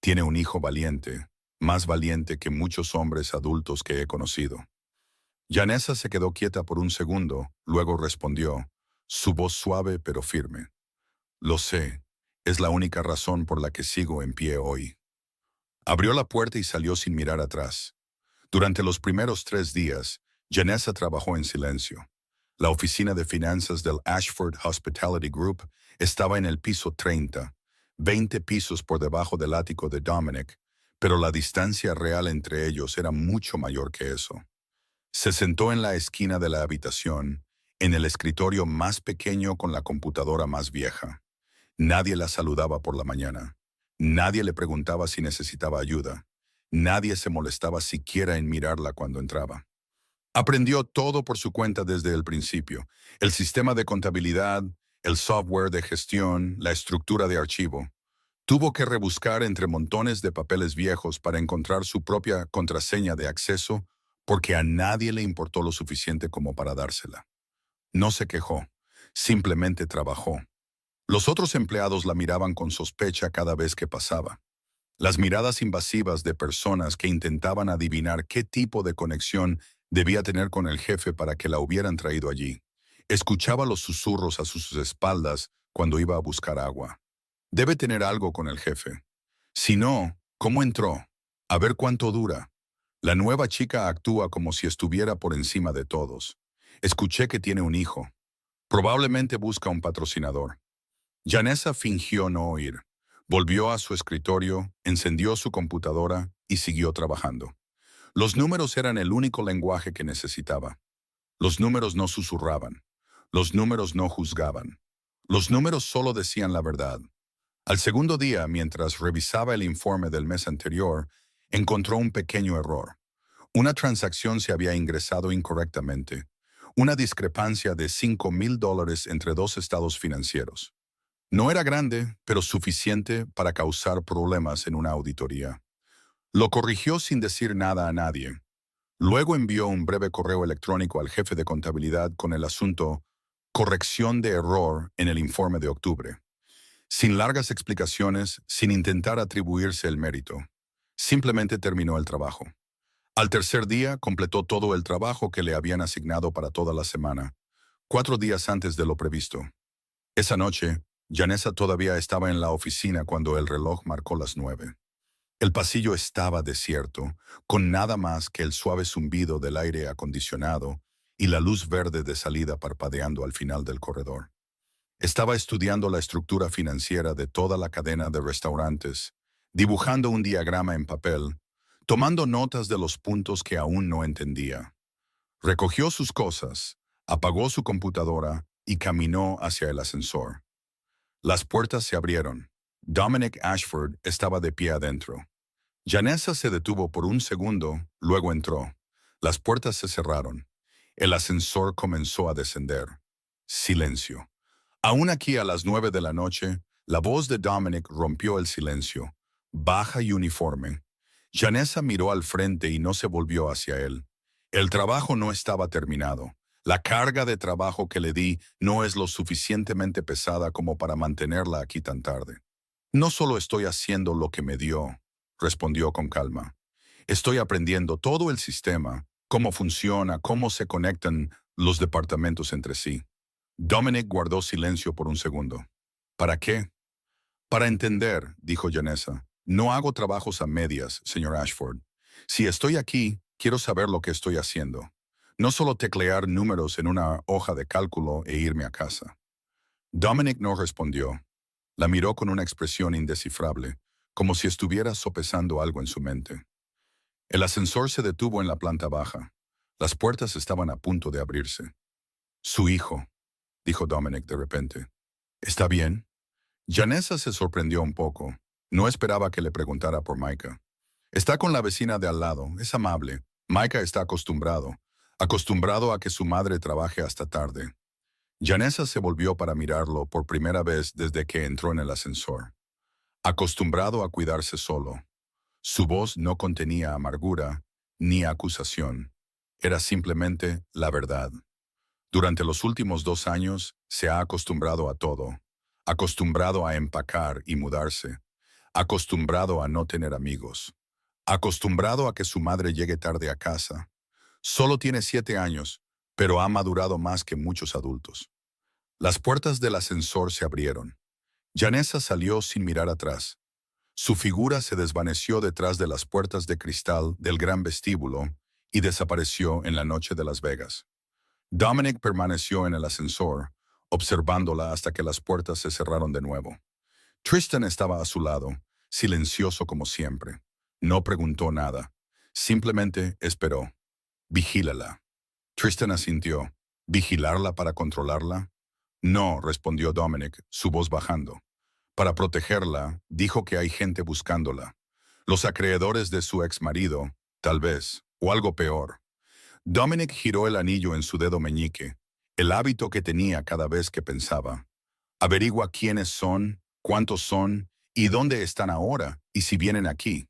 Tiene un hijo valiente, más valiente que muchos hombres adultos que he conocido. Janessa se quedó quieta por un segundo, luego respondió, su voz suave pero firme. Lo sé, es la única razón por la que sigo en pie hoy. Abrió la puerta y salió sin mirar atrás. Durante los primeros 3 días, Janessa trabajó en silencio. La oficina de finanzas del Ashford Hospitality Group estaba en el piso 30, 20 pisos por debajo del ático de Dominic, pero la distancia real entre ellos era mucho mayor que eso. Se sentó en la esquina de la habitación, en el escritorio más pequeño con la computadora más vieja. Nadie la saludaba por la mañana. Nadie le preguntaba si necesitaba ayuda. Nadie se molestaba siquiera en mirarla cuando entraba. Aprendió todo por su cuenta desde el principio. El sistema de contabilidad, el software de gestión, la estructura de archivo. Tuvo que rebuscar entre montones de papeles viejos para encontrar su propia contraseña de acceso porque a nadie le importó lo suficiente como para dársela. No se quejó, simplemente trabajó. Los otros empleados la miraban con sospecha cada vez que pasaba. Las miradas invasivas de personas que intentaban adivinar qué tipo de conexión debía tener con el jefe para que la hubieran traído allí. Escuchaba los susurros a sus espaldas cuando iba a buscar agua. Debe tener algo con el jefe. Si no, ¿cómo entró? A ver cuánto dura. La nueva chica actúa como si estuviera por encima de todos. Escuché que tiene un hijo. Probablemente busca un patrocinador. Janessa fingió no oír. Volvió a su escritorio, encendió su computadora y siguió trabajando. Los números eran el único lenguaje que necesitaba. Los números no susurraban. Los números no juzgaban. Los números solo decían la verdad. Al segundo día, mientras revisaba el informe del mes anterior, encontró un pequeño error. Una transacción se había ingresado incorrectamente. Una discrepancia de $5,000 entre 2 estados financieros. No era grande, pero suficiente para causar problemas en una auditoría. Lo corrigió sin decir nada a nadie. Luego envió un breve correo electrónico al jefe de contabilidad con el asunto corrección de error en el informe de octubre. Sin largas explicaciones, sin intentar atribuirse el mérito. Simplemente terminó el trabajo. Al tercer día, completó todo el trabajo que le habían asignado para toda la semana, 4 días antes de lo previsto. Esa noche, Janessa todavía estaba en la oficina cuando el reloj marcó las 9. El pasillo estaba desierto, con nada más que el suave zumbido del aire acondicionado y la luz verde de salida parpadeando al final del corredor. Estaba estudiando la estructura financiera de toda la cadena de restaurantes, dibujando un diagrama en papel, tomando notas de los puntos que aún no entendía. Recogió sus cosas, apagó su computadora y caminó hacia el ascensor. Las puertas se abrieron. Dominic Ashford estaba de pie adentro. Janessa se detuvo por un segundo, luego entró. Las puertas se cerraron. El ascensor comenzó a descender. Silencio. Aún aquí a las 9 de la noche, la voz de Dominic rompió el silencio, baja y uniforme. Janessa miró al frente y no se volvió hacia él. El trabajo no estaba terminado. La carga de trabajo que le di no es lo suficientemente pesada como para mantenerla aquí tan tarde. No solo estoy haciendo lo que me dio, respondió con calma. Estoy aprendiendo todo el sistema, cómo funciona, cómo se conectan los departamentos entre sí. Dominic guardó silencio por un segundo. ¿Para qué? Para entender, dijo Janessa. No hago trabajos a medias, señor Ashford. Si estoy aquí, quiero saber lo que estoy haciendo. No solo teclear números en una hoja de cálculo e irme a casa. Dominic no respondió. La miró con una expresión indescifrable, como si estuviera sopesando algo en su mente. El ascensor se detuvo en la planta baja. Las puertas estaban a punto de abrirse. Su hijo. dijo Dominic de repente. ¿Está bien? Janessa se sorprendió un poco. No esperaba que le preguntara por Micah. Está con la vecina de al lado, es amable. Micah está acostumbrado a que su madre trabaje hasta tarde. Janessa se volvió para mirarlo por primera vez desde que entró en el ascensor. Acostumbrado a cuidarse solo. Su voz no contenía amargura ni acusación. Era simplemente la verdad. Durante los últimos 2 años se ha acostumbrado a todo. Acostumbrado a empacar y mudarse. Acostumbrado a no tener amigos. Acostumbrado a que su madre llegue tarde a casa. Solo tiene 7 años, pero ha madurado más que muchos adultos. Las puertas del ascensor se abrieron. Janessa salió sin mirar atrás. Su figura se desvaneció detrás de las puertas de cristal del gran vestíbulo y desapareció en la noche de Las Vegas. Dominic permaneció en el ascensor, observándola hasta que las puertas se cerraron de nuevo. Tristan estaba a su lado, silencioso como siempre. No preguntó nada. Simplemente esperó. Vigílala. Tristan asintió. ¿Vigilarla para controlarla? No, respondió Dominic, su voz bajando. Para protegerla, dijo que hay gente buscándola. Los acreedores de su exmarido, tal vez, o algo peor. Dominic giró el anillo en su dedo meñique, el hábito que tenía cada vez que pensaba. Averigua quiénes son, cuántos son, y dónde están ahora, y si vienen aquí.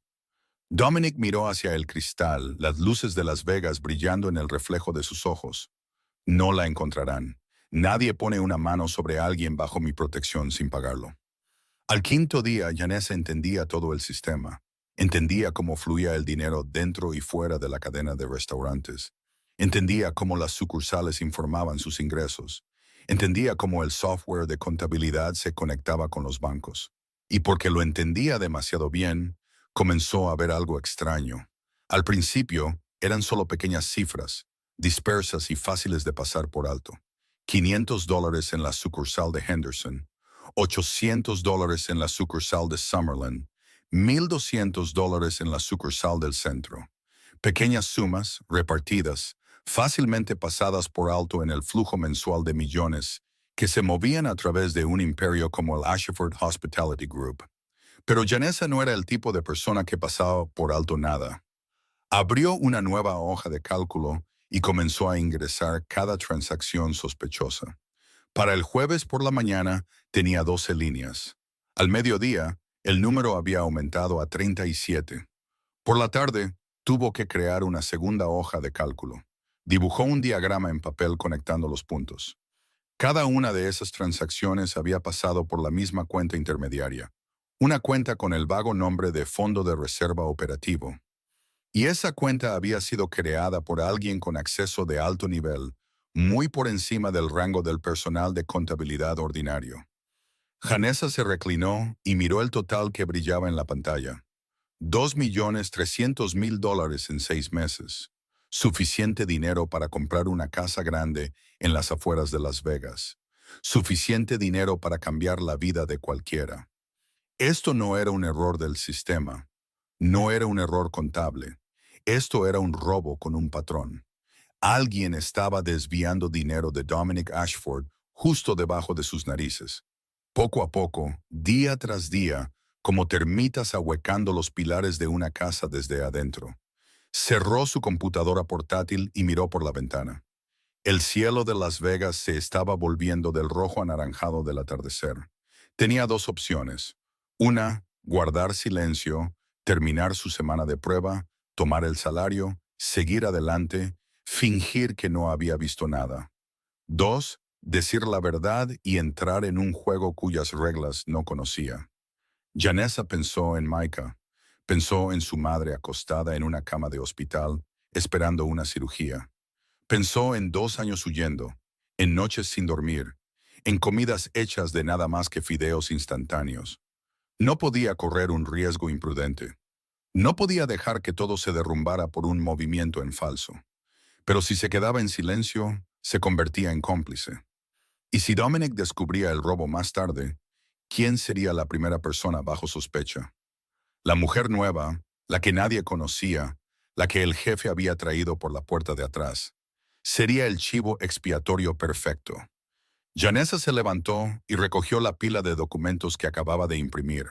Dominic miró hacia el cristal, las luces de Las Vegas brillando en el reflejo de sus ojos. No la encontrarán. Nadie pone una mano sobre alguien bajo mi protección sin pagarlo. Al quinto día, Janessa entendía todo el sistema. Entendía cómo fluía el dinero dentro y fuera de la cadena de restaurantes. Entendía cómo las sucursales informaban sus ingresos. Entendía cómo el software de contabilidad se conectaba con los bancos. Y porque lo entendía demasiado bien, comenzó a ver algo extraño. Al principio, eran solo pequeñas cifras, dispersas y fáciles de pasar por alto. $500 en la sucursal de Henderson, $800 en la sucursal de Summerlin, $1,200 en la sucursal del centro. Pequeñas sumas, repartidas, fácilmente pasadas por alto en el flujo mensual de millones que se movían a través de un imperio como el Ashford Hospitality Group. Pero Janessa no era el tipo de persona que pasaba por alto nada. Abrió una nueva hoja de cálculo y comenzó a ingresar cada transacción sospechosa. Para el jueves por la mañana tenía 12 líneas. Al mediodía, el número había aumentado a 37. Por la tarde, tuvo que crear una segunda hoja de cálculo. Dibujó un diagrama en papel conectando los puntos. Cada una de esas transacciones había pasado por la misma cuenta intermediaria, una cuenta con el vago nombre de Fondo de Reserva Operativo. Y esa cuenta había sido creada por alguien con acceso de alto nivel, muy por encima del rango del personal de contabilidad ordinario. Janessa se reclinó y miró el total que brillaba en la pantalla. $2,300,000 en 6 meses. Suficiente dinero para comprar una casa grande en las afueras de Las Vegas. Suficiente dinero para cambiar la vida de cualquiera. Esto no era un error del sistema. No era un error contable. Esto era un robo con un patrón. Alguien estaba desviando dinero de Dominic Ashford justo debajo de sus narices. Poco a poco, día tras día, como termitas ahuecando los pilares de una casa desde adentro. Cerró su computadora portátil y miró por la ventana. El cielo de Las Vegas se estaba volviendo del rojo anaranjado del atardecer. Tenía 2 opciones. Una, guardar silencio, terminar su semana de prueba, tomar el salario, seguir adelante, fingir que no había visto nada. 2, decir la verdad y entrar en un juego cuyas reglas no conocía. Janessa pensó en Micah. Pensó en su madre acostada en una cama de hospital, esperando una cirugía. Pensó en 2 años huyendo, en noches sin dormir, en comidas hechas de nada más que fideos instantáneos. No podía correr un riesgo imprudente. No podía dejar que todo se derrumbara por un movimiento en falso. Pero si se quedaba en silencio, se convertía en cómplice. Y si Dominic descubría el robo más tarde, ¿quién sería la primera persona bajo sospecha? La mujer nueva, la que nadie conocía, la que el jefe había traído por la puerta de atrás. Sería el chivo expiatorio perfecto. Janessa se levantó y recogió la pila de documentos que acababa de imprimir.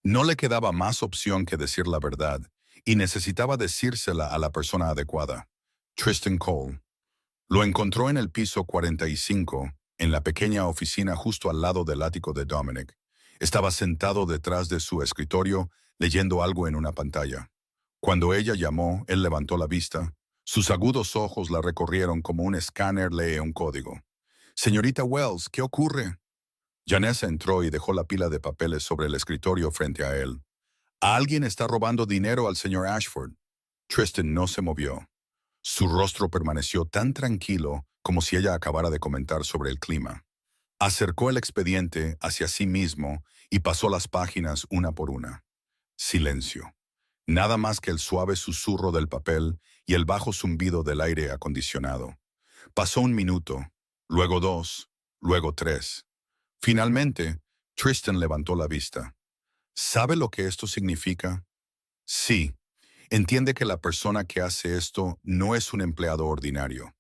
No le quedaba más opción que decir la verdad, y necesitaba decírsela a la persona adecuada, Tristan Cole. Lo encontró en el piso 45, en la pequeña oficina justo al lado del ático de Dominic. Estaba sentado detrás de su escritorio, leyendo algo en una pantalla. Cuando ella llamó, él levantó la vista. Sus agudos ojos la recorrieron como un escáner lee un código. Señorita Wells, ¿qué ocurre? Janessa entró y dejó la pila de papeles sobre el escritorio frente a él. Alguien está robando dinero al señor Ashford. Tristan no se movió. Su rostro permaneció tan tranquilo como si ella acabara de comentar sobre el clima. Acercó el expediente hacia sí mismo y pasó las páginas una por una. Silencio. Nada más que el suave susurro del papel y el bajo zumbido del aire acondicionado. Pasó un minuto, luego dos, luego tres. Finalmente, Tristan levantó la vista. ¿Sabe lo que esto significa? Sí. Entiende que la persona que hace esto no es un empleado ordinario.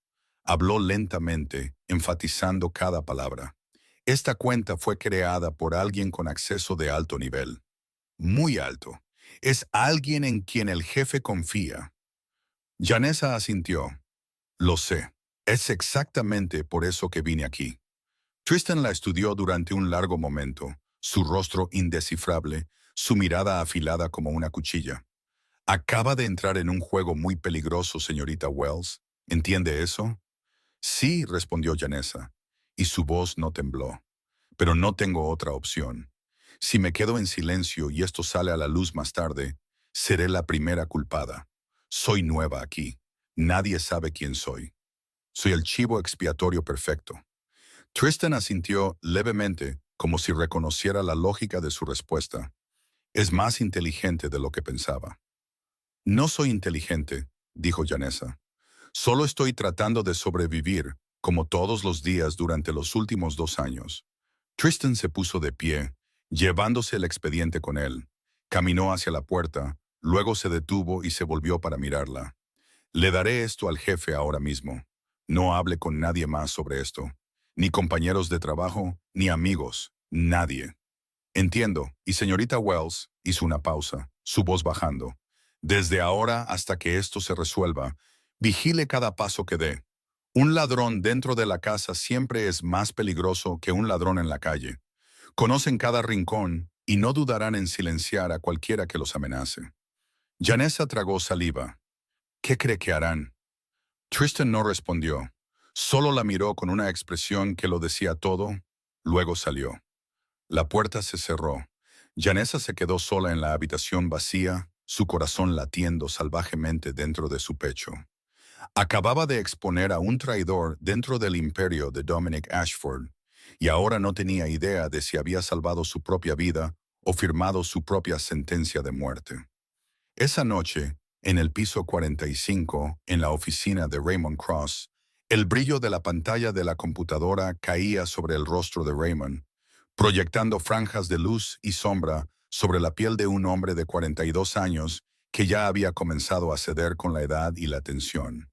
Habló lentamente, enfatizando cada palabra. Esta cuenta fue creada por alguien con acceso de alto nivel. Muy alto. Es alguien en quien el jefe confía. Janessa asintió. Lo sé. Es exactamente por eso que vine aquí. Tristan la estudió durante un largo momento, su rostro indescifrable, su mirada afilada como una cuchilla. Acaba de entrar en un juego muy peligroso, señorita Wells. ¿Entiende eso? Sí, respondió Janessa, y su voz no tembló. Pero no tengo otra opción. Si me quedo en silencio y esto sale a la luz más tarde, seré la primera culpada. Soy nueva aquí. Nadie sabe quién soy. Soy el chivo expiatorio perfecto. Tristan asintió levemente, como si reconociera la lógica de su respuesta. Es más inteligente de lo que pensaba. No soy inteligente, dijo Janessa. Solo estoy tratando de sobrevivir, como todos los días durante los últimos 2 años. Tristan se puso de pie, llevándose el expediente con él. Caminó hacia la puerta, luego se detuvo y se volvió para mirarla. Le daré esto al jefe ahora mismo. No hable con nadie más sobre esto. Ni compañeros de trabajo, ni amigos, nadie. Entiendo, y señorita Wells hizo una pausa, su voz bajando. Desde ahora hasta que esto se resuelva, vigile cada paso que dé. Un ladrón dentro de la casa siempre es más peligroso que un ladrón en la calle. Conocen cada rincón y no dudarán en silenciar a cualquiera que los amenace. Janessa tragó saliva. ¿Qué cree que harán? Tristan no respondió. Solo la miró con una expresión que lo decía todo, luego salió. La puerta se cerró. Janessa se quedó sola en la habitación vacía, su corazón latiendo salvajemente dentro de su pecho. Acababa de exponer a un traidor dentro del imperio de Dominic Ashford, y ahora no tenía idea de si había salvado su propia vida o firmado su propia sentencia de muerte. Esa noche, en el piso 45, en la oficina de Raymond Cross, el brillo de la pantalla de la computadora caía sobre el rostro de Raymond, proyectando franjas de luz y sombra sobre la piel de un hombre de 42 años que ya había comenzado a ceder con la edad y la tensión.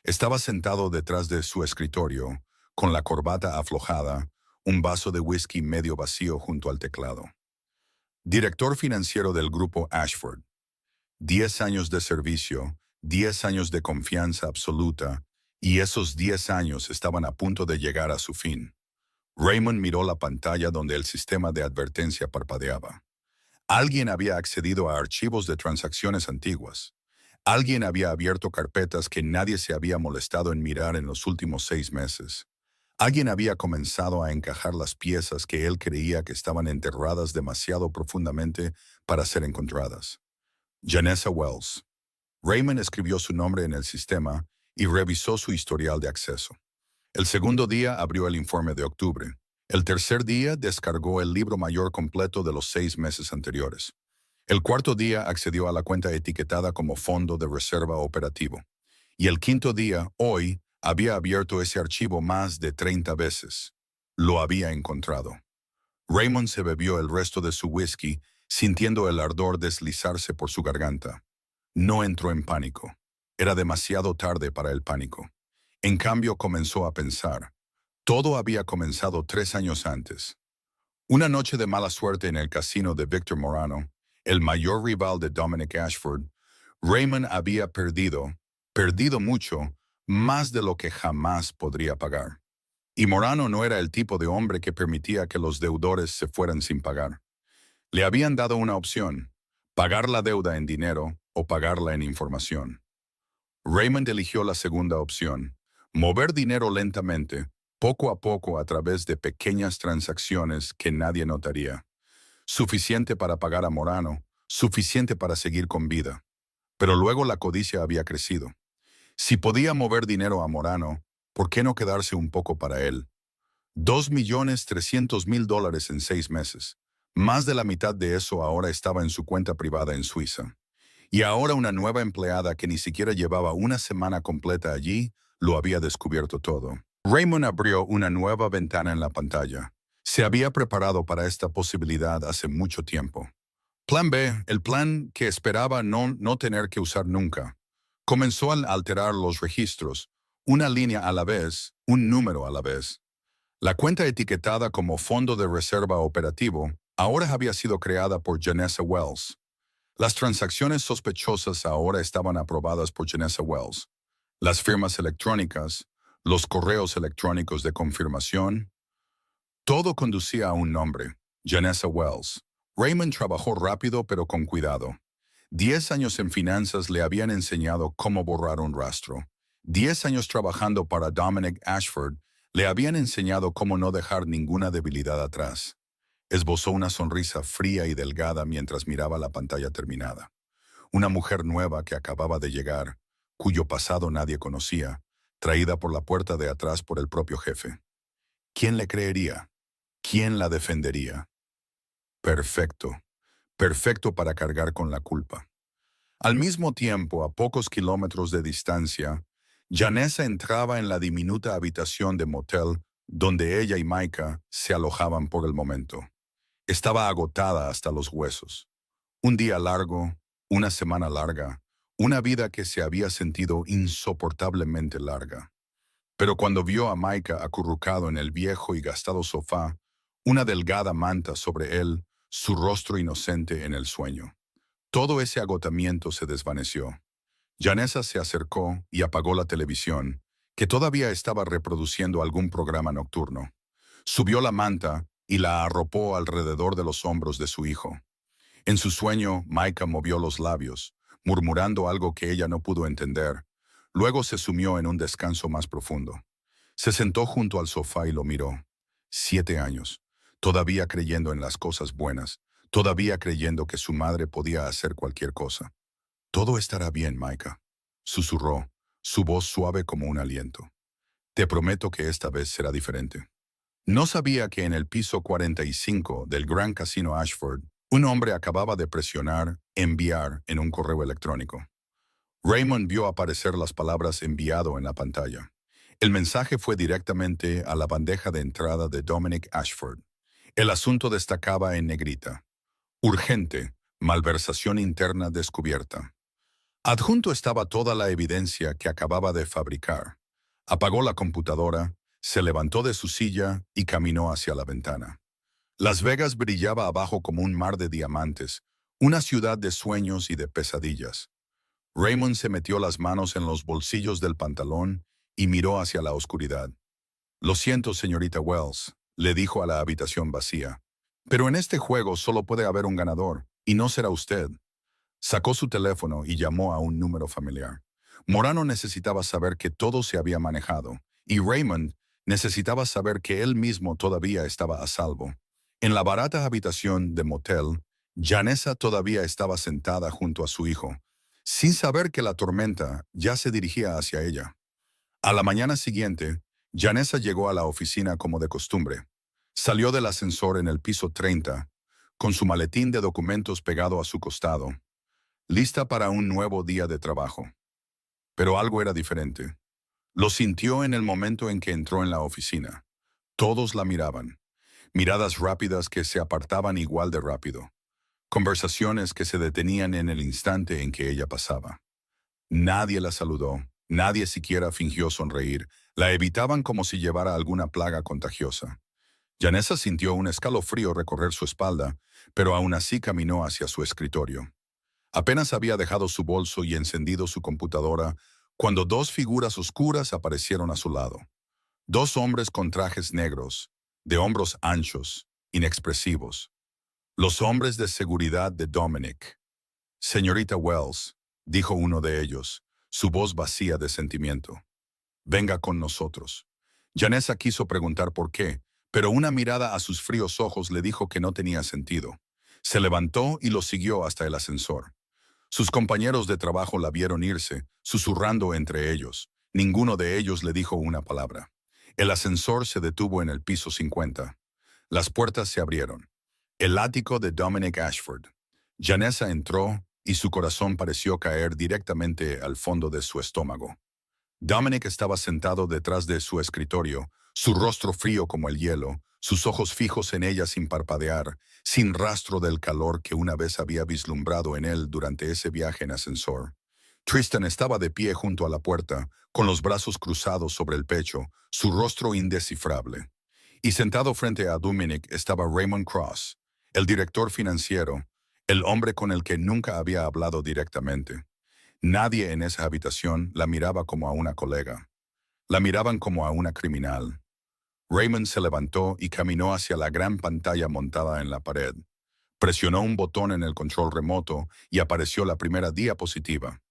Estaba sentado detrás de su escritorio, con la corbata aflojada, un vaso de whisky medio vacío junto al teclado. Director financiero del grupo Ashford. 10 años de servicio, 10 años de confianza absoluta, y esos 10 años estaban a punto de llegar a su fin. Raymond miró la pantalla donde el sistema de advertencia parpadeaba. Alguien había accedido a archivos de transacciones antiguas. Alguien había abierto carpetas que nadie se había molestado en mirar en los últimos 6 meses. Alguien había comenzado a encajar las piezas que él creía que estaban enterradas demasiado profundamente para ser encontradas. Janessa Wells. Raymond escribió su nombre en el sistema y revisó su historial de acceso. El segundo día abrió el informe de octubre. El tercer día descargó el libro mayor completo de los 6 meses anteriores. El cuarto día accedió a la cuenta etiquetada como Fondo de Reserva Operativo. Y el quinto día, hoy, había abierto ese archivo más de 30 veces. Lo había encontrado. Raymond se bebió el resto de su whisky, sintiendo el ardor deslizarse por su garganta. No entró en pánico. Era demasiado tarde para el pánico. En cambio, comenzó a pensar. Todo había comenzado 3 años antes. Una noche de mala suerte en el casino de Victor Morano, el mayor rival de Dominic Ashford, Raymond había perdido mucho, más de lo que jamás podría pagar. Y Morano no era el tipo de hombre que permitía que los deudores se fueran sin pagar. Le habían dado una opción: pagar la deuda en dinero o pagarla en información. Raymond eligió la segunda opción: mover dinero lentamente, poco a poco a través de pequeñas transacciones que nadie notaría. Suficiente para pagar a Morano, suficiente para seguir con vida. Pero luego la codicia había crecido. Si podía mover dinero a Morano, ¿por qué no quedarse un poco para él? $2.300.000 en 6 meses. Más de la mitad de eso ahora estaba en su cuenta privada en Suiza. Y ahora una nueva empleada que ni siquiera llevaba una semana completa allí lo había descubierto todo. Raymond abrió una nueva ventana en la pantalla. Se había preparado para esta posibilidad hace mucho tiempo. Plan B, el plan que esperaba no tener que usar nunca. Comenzó a alterar los registros, una línea a la vez, un número a la vez. La cuenta etiquetada como Fondo de Reserva Operativo ahora había sido creada por Janessa Wells. Las transacciones sospechosas ahora estaban aprobadas por Janessa Wells. Las firmas electrónicas, los correos electrónicos de confirmación, todo conducía a un nombre: Janessa Wells. Raymond trabajó rápido pero con cuidado. 10 años en finanzas le habían enseñado cómo borrar un rastro. 10 años trabajando para Dominic Ashford le habían enseñado cómo no dejar ninguna debilidad atrás. Esbozó una sonrisa fría y delgada mientras miraba la pantalla terminada. Una mujer nueva que acababa de llegar, cuyo pasado nadie conocía, traída por la puerta de atrás por el propio jefe. ¿Quién le creería? ¿Quién la defendería? Perfecto. Perfecto para cargar con la culpa. Al mismo tiempo, a pocos kilómetros de distancia, Janessa entraba en la diminuta habitación de motel donde ella y Micah se alojaban por el momento. Estaba agotada hasta los huesos. Un día largo, una semana larga, una vida que se había sentido insoportablemente larga. Pero cuando vio a Micah acurrucado en el viejo y gastado sofá, una delgada manta sobre él, su rostro inocente en el sueño, todo ese agotamiento se desvaneció. Janessa se acercó y apagó la televisión, que todavía estaba reproduciendo algún programa nocturno. Subió la manta y la arropó alrededor de los hombros de su hijo. En su sueño, Micah movió los labios, murmurando algo que ella no pudo entender. Luego se sumió en un descanso más profundo. Se sentó junto al sofá y lo miró. 7 años, todavía creyendo en las cosas buenas, todavía creyendo que su madre podía hacer cualquier cosa. Todo estará bien, Micah, susurró, su voz suave como un aliento. Te prometo que esta vez será diferente. No sabía que en el piso 45 del Grand Casino Ashford, un hombre acababa de presionar enviar en un correo electrónico. Raymond vio aparecer las palabras enviado en la pantalla. El mensaje fue directamente a la bandeja de entrada de Dominic Ashford. El asunto destacaba en negrita: urgente, malversación interna descubierta. Adjunto estaba toda la evidencia que acababa de fabricar. Apagó la computadora, se levantó de su silla y caminó hacia la ventana. Las Vegas brillaba abajo como un mar de diamantes, una ciudad de sueños y de pesadillas. Raymond se metió las manos en los bolsillos del pantalón y miró hacia la oscuridad. Lo siento, señorita Wells, le dijo a la habitación vacía, pero en este juego solo puede haber un ganador, y no será usted. Sacó su teléfono y llamó a un número familiar. Morano necesitaba saber que todo se había manejado, y Raymond necesitaba saber que él mismo todavía estaba a salvo. En la barata habitación de motel, Janessa todavía estaba sentada junto a su hijo, sin saber que la tormenta ya se dirigía hacia ella. A la mañana siguiente, Janessa llegó a la oficina como de costumbre. Salió del ascensor en el piso 30, con su maletín de documentos pegado a su costado, lista para un nuevo día de trabajo. Pero algo era diferente. Lo sintió en el momento en que entró en la oficina. Todos la miraban. Miradas rápidas que se apartaban igual de rápido. Conversaciones que se detenían en el instante en que ella pasaba. Nadie la saludó, nadie siquiera fingió sonreír, La evitaban como si llevara alguna plaga contagiosa. Janessa sintió un escalofrío recorrer su espalda, pero aún así caminó hacia su escritorio. Apenas había dejado su bolso y encendido su computadora cuando dos figuras oscuras aparecieron a su lado. Dos hombres con trajes negros, de hombros anchos, inexpresivos. Los hombres de seguridad de Dominic. Señorita Wells, dijo uno de ellos, su voz vacía de sentimiento. Venga con nosotros. Janessa quiso preguntar por qué, pero una mirada a sus fríos ojos le dijo que no tenía sentido. Se levantó y lo siguió hasta el ascensor. Sus compañeros de trabajo la vieron irse, susurrando entre ellos. Ninguno de ellos le dijo una palabra. El ascensor se detuvo en el piso 50. Las puertas se abrieron. El ático de Dominic Ashford. Janessa entró y su corazón pareció caer directamente al fondo de su estómago. Dominic estaba sentado detrás de su escritorio, su rostro frío como el hielo, sus ojos fijos en ella sin parpadear, sin rastro del calor que una vez había vislumbrado en él durante ese viaje en ascensor. Tristan estaba de pie junto a la puerta, con los brazos cruzados sobre el pecho, su rostro indescifrable. Y sentado frente a Dominic estaba Raymond Cross, el director financiero, el hombre con el que nunca había hablado directamente. Nadie en esa habitación la miraba como a una colega. La miraban como a una criminal. Raymond se levantó y caminó hacia la gran pantalla montada en la pared. Presionó un botón en el control remoto y apareció la primera diapositiva.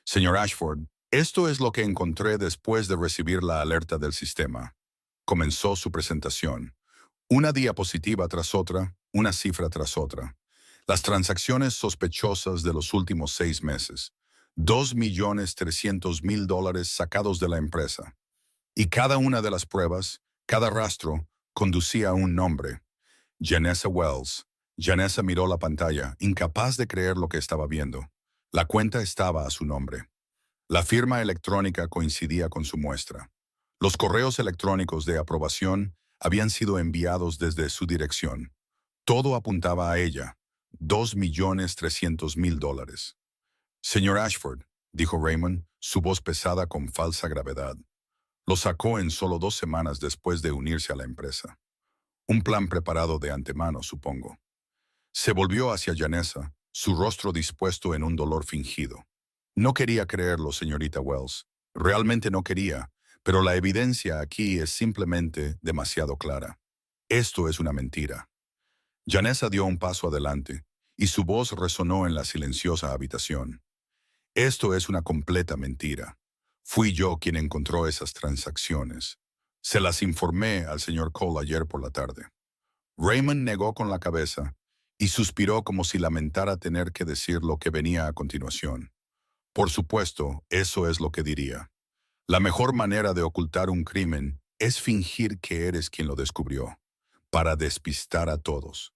Señor Ashford, esto es lo que encontré después de recibir la alerta del sistema. Comenzó su presentación. Una diapositiva tras otra, una cifra tras otra. Las transacciones sospechosas de los últimos 6 meses. $2.300.000 sacados de la empresa. Y cada una de las pruebas, cada rastro, conducía a un nombre. Janessa Wells. Janessa miró la pantalla, incapaz de creer lo que estaba viendo. La cuenta estaba a su nombre. La firma electrónica coincidía con su muestra. Los correos electrónicos de aprobación habían sido enviados desde su dirección. Todo apuntaba a ella. $2.300.000. Señor Ashford, dijo Raymond, su voz pesada con falsa gravedad. Lo sacó en solo 2 semanas después de unirse a la empresa. Un plan preparado de antemano, supongo. Se volvió hacia Janessa, su rostro dispuesto en un dolor fingido. No quería creerlo, señorita Wells. Realmente no quería, pero la evidencia aquí es simplemente demasiado clara. Esto es una mentira. Janessa dio un paso adelante, y su voz resonó en la silenciosa habitación. Esto es una completa mentira. Fui yo quien encontró esas transacciones. Se las informé al señor Cole ayer por la tarde. Raymond negó con la cabeza y suspiró como si lamentara tener que decir lo que venía a continuación. Por supuesto, eso es lo que diría. La mejor manera de ocultar un crimen es fingir que eres quien lo descubrió, para despistar a todos.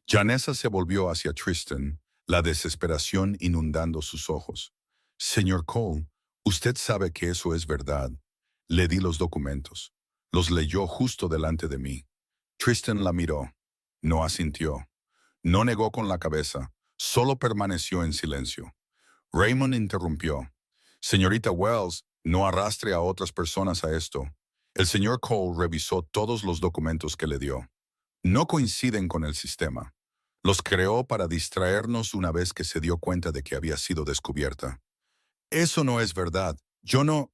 Janessa se volvió hacia Tristan, la desesperación inundando sus ojos. Señor Cole, usted sabe que eso es verdad. Le di los documentos. Los leyó justo delante de mí. Tristan la miró. No asintió. No negó con la cabeza. Solo permaneció en silencio. Raymond interrumpió. Señorita Wells, no arrastre a otras personas a esto. El señor Cole revisó todos los documentos que le dio. No coinciden con el sistema. Los creó para distraernos una vez que se dio cuenta de que había sido descubierta. Eso no es verdad. Yo no...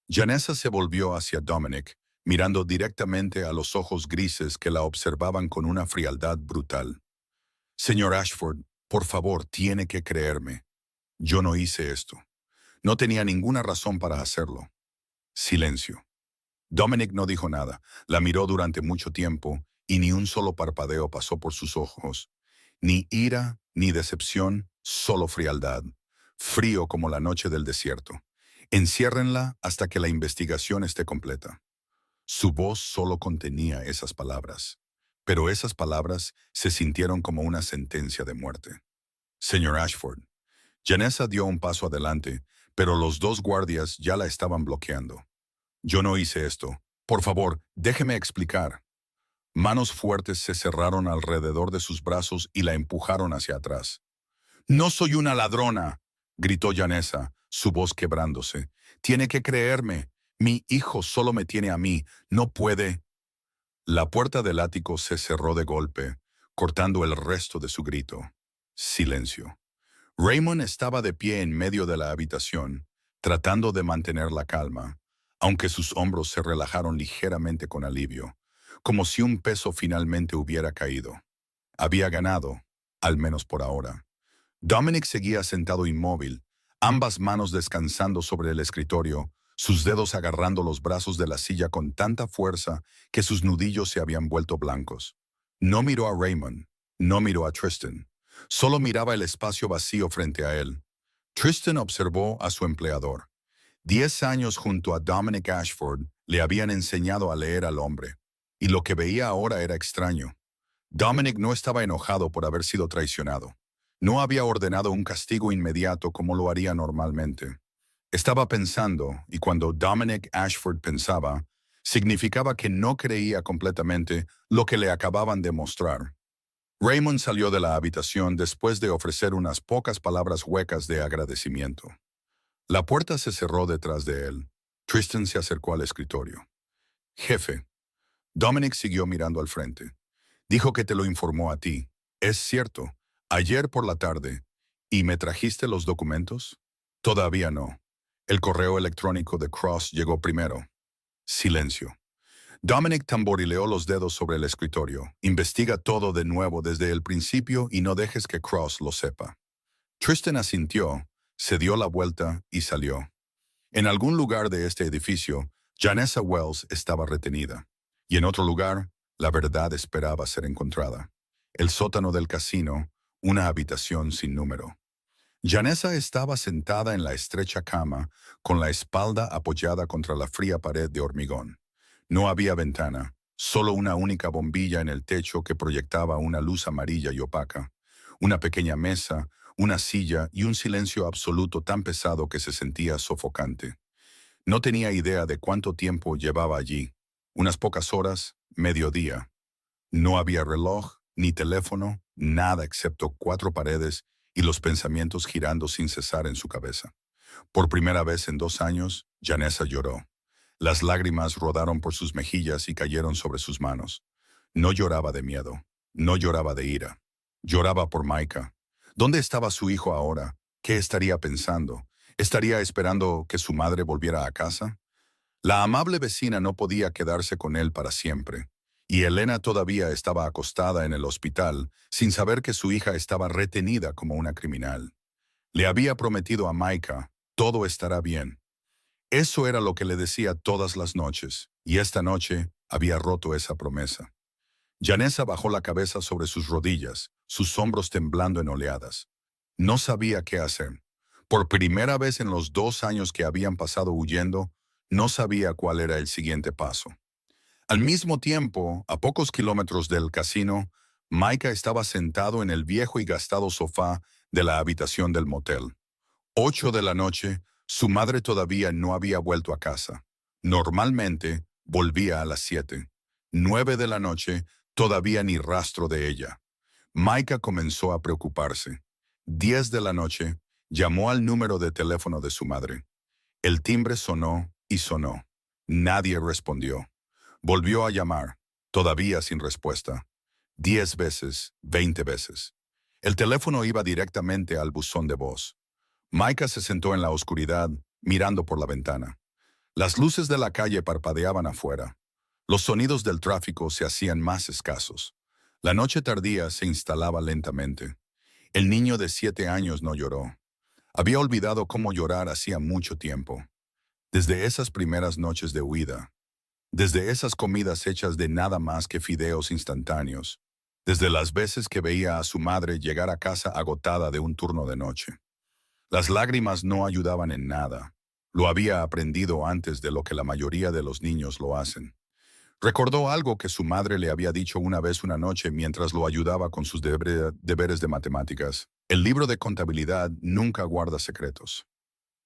Janessa se volvió hacia Dominic, mirando directamente a los ojos grises que la observaban con una frialdad brutal. Señor Ashford, por favor, tiene que creerme. Yo no hice esto. No tenía ninguna razón para hacerlo. Silencio. Dominic no dijo nada. La miró durante mucho tiempo y ni un solo parpadeo pasó por sus ojos. Ni ira, ni decepción, solo frialdad. Frío como la noche del desierto. Enciérrenla hasta que la investigación esté completa. Su voz solo contenía esas palabras, pero esas palabras se sintieron como una sentencia de muerte. Señor Ashford. Janessa dio un paso adelante, pero los 2 guardias ya la estaban bloqueando. Yo no hice esto. Por favor, déjeme explicar. Manos fuertes se cerraron alrededor de sus brazos y la empujaron hacia atrás. «No soy una ladrona», gritó Janessa, su voz quebrándose. «Tiene que creerme. Mi hijo solo me tiene a mí, no puede. La puerta del ático se cerró de golpe, cortando el resto de su grito. Silencio. Raymond estaba de pie en medio de la habitación, tratando de mantener la calma, aunque sus hombros se relajaron ligeramente con alivio, como si un peso finalmente hubiera caído. Había ganado, al menos por ahora. Dominic seguía sentado inmóvil, ambas manos descansando sobre el escritorio, sus dedos agarrando los brazos de la silla con tanta fuerza que sus nudillos se habían vuelto blancos. No miró a Raymond, no miró a Tristan, solo miraba el espacio vacío frente a él. Tristan observó a su empleador. 10 años junto a Dominic Ashford le habían enseñado a leer al hombre, y lo que veía ahora era extraño. Dominic no estaba enojado por haber sido traicionado. No había ordenado un castigo inmediato como lo haría normalmente. Estaba pensando, y cuando Dominic Ashford pensaba, significaba que no creía completamente lo que le acababan de mostrar. Raymond salió de la habitación después de ofrecer unas pocas palabras huecas de agradecimiento. La puerta se cerró detrás de él. Tristan se acercó al escritorio. Jefe, Dominic siguió mirando al frente. Dijo que te lo informó a ti. Es cierto, ayer por la tarde. ¿Y me trajiste los documentos? Todavía no. El correo electrónico de Cross llegó primero. Silencio. Dominic tamborileó los dedos sobre el escritorio. Investiga todo de nuevo desde el principio y no dejes que Cross lo sepa. Tristan asintió, se dio la vuelta y salió. En algún lugar de este edificio, Janessa Wells estaba retenida. Y en otro lugar, la verdad esperaba ser encontrada. El sótano del casino, una habitación sin número. Janessa estaba sentada en la estrecha cama, con la espalda apoyada contra la fría pared de hormigón. No había ventana, solo una única bombilla en el techo que proyectaba una luz amarilla y opaca. Una pequeña mesa, una silla y un silencio absoluto tan pesado que se sentía sofocante. No tenía idea de cuánto tiempo llevaba allí. Unas pocas horas, mediodía. No había reloj, ni teléfono, nada excepto 4 paredes y los pensamientos girando sin cesar en su cabeza. Por primera vez en 2 años, Janessa lloró. Las lágrimas rodaron por sus mejillas y cayeron sobre sus manos. No lloraba de miedo, no lloraba de ira. Lloraba por Micah. ¿Dónde estaba su hijo ahora? ¿Qué estaría pensando? ¿Estaría esperando que su madre volviera a casa? La amable vecina no podía quedarse con él para siempre, y Elena todavía estaba acostada en el hospital sin saber que su hija estaba retenida como una criminal. Le había prometido a Micah, todo estará bien. Eso era lo que le decía todas las noches, y esta noche había roto esa promesa. Janessa bajó la cabeza sobre sus rodillas, sus hombros temblando en oleadas. No sabía qué hacer. Por primera vez en los 2 años que habían pasado huyendo, no sabía cuál era el siguiente paso. Al mismo tiempo, a pocos kilómetros del casino, Micah estaba sentado en el viejo y gastado sofá de la habitación del motel. 8 de la noche, su madre todavía no había vuelto a casa. Normalmente, volvía a las 7. 9 de la noche, todavía ni rastro de ella. Micah comenzó a preocuparse. 10 de la noche, llamó al número de teléfono de su madre. El timbre sonó y sonó. Nadie respondió. Volvió a llamar, todavía sin respuesta. 10 veces, 20 veces. El teléfono iba directamente al buzón de voz. Micah se sentó en la oscuridad, mirando por la ventana. Las luces de la calle parpadeaban afuera. Los sonidos del tráfico se hacían más escasos. La noche tardía se instalaba lentamente. El niño de 7 años no lloró. Había olvidado cómo llorar hacía mucho tiempo. Desde esas primeras noches de huida. Desde esas comidas hechas de nada más que fideos instantáneos. Desde las veces que veía a su madre llegar a casa agotada de un turno de noche. Las lágrimas no ayudaban en nada. Lo había aprendido antes de lo que la mayoría de los niños lo hacen. Recordó algo que su madre le había dicho una vez una noche mientras lo ayudaba con sus deberes de matemáticas. El libro de contabilidad nunca guarda secretos.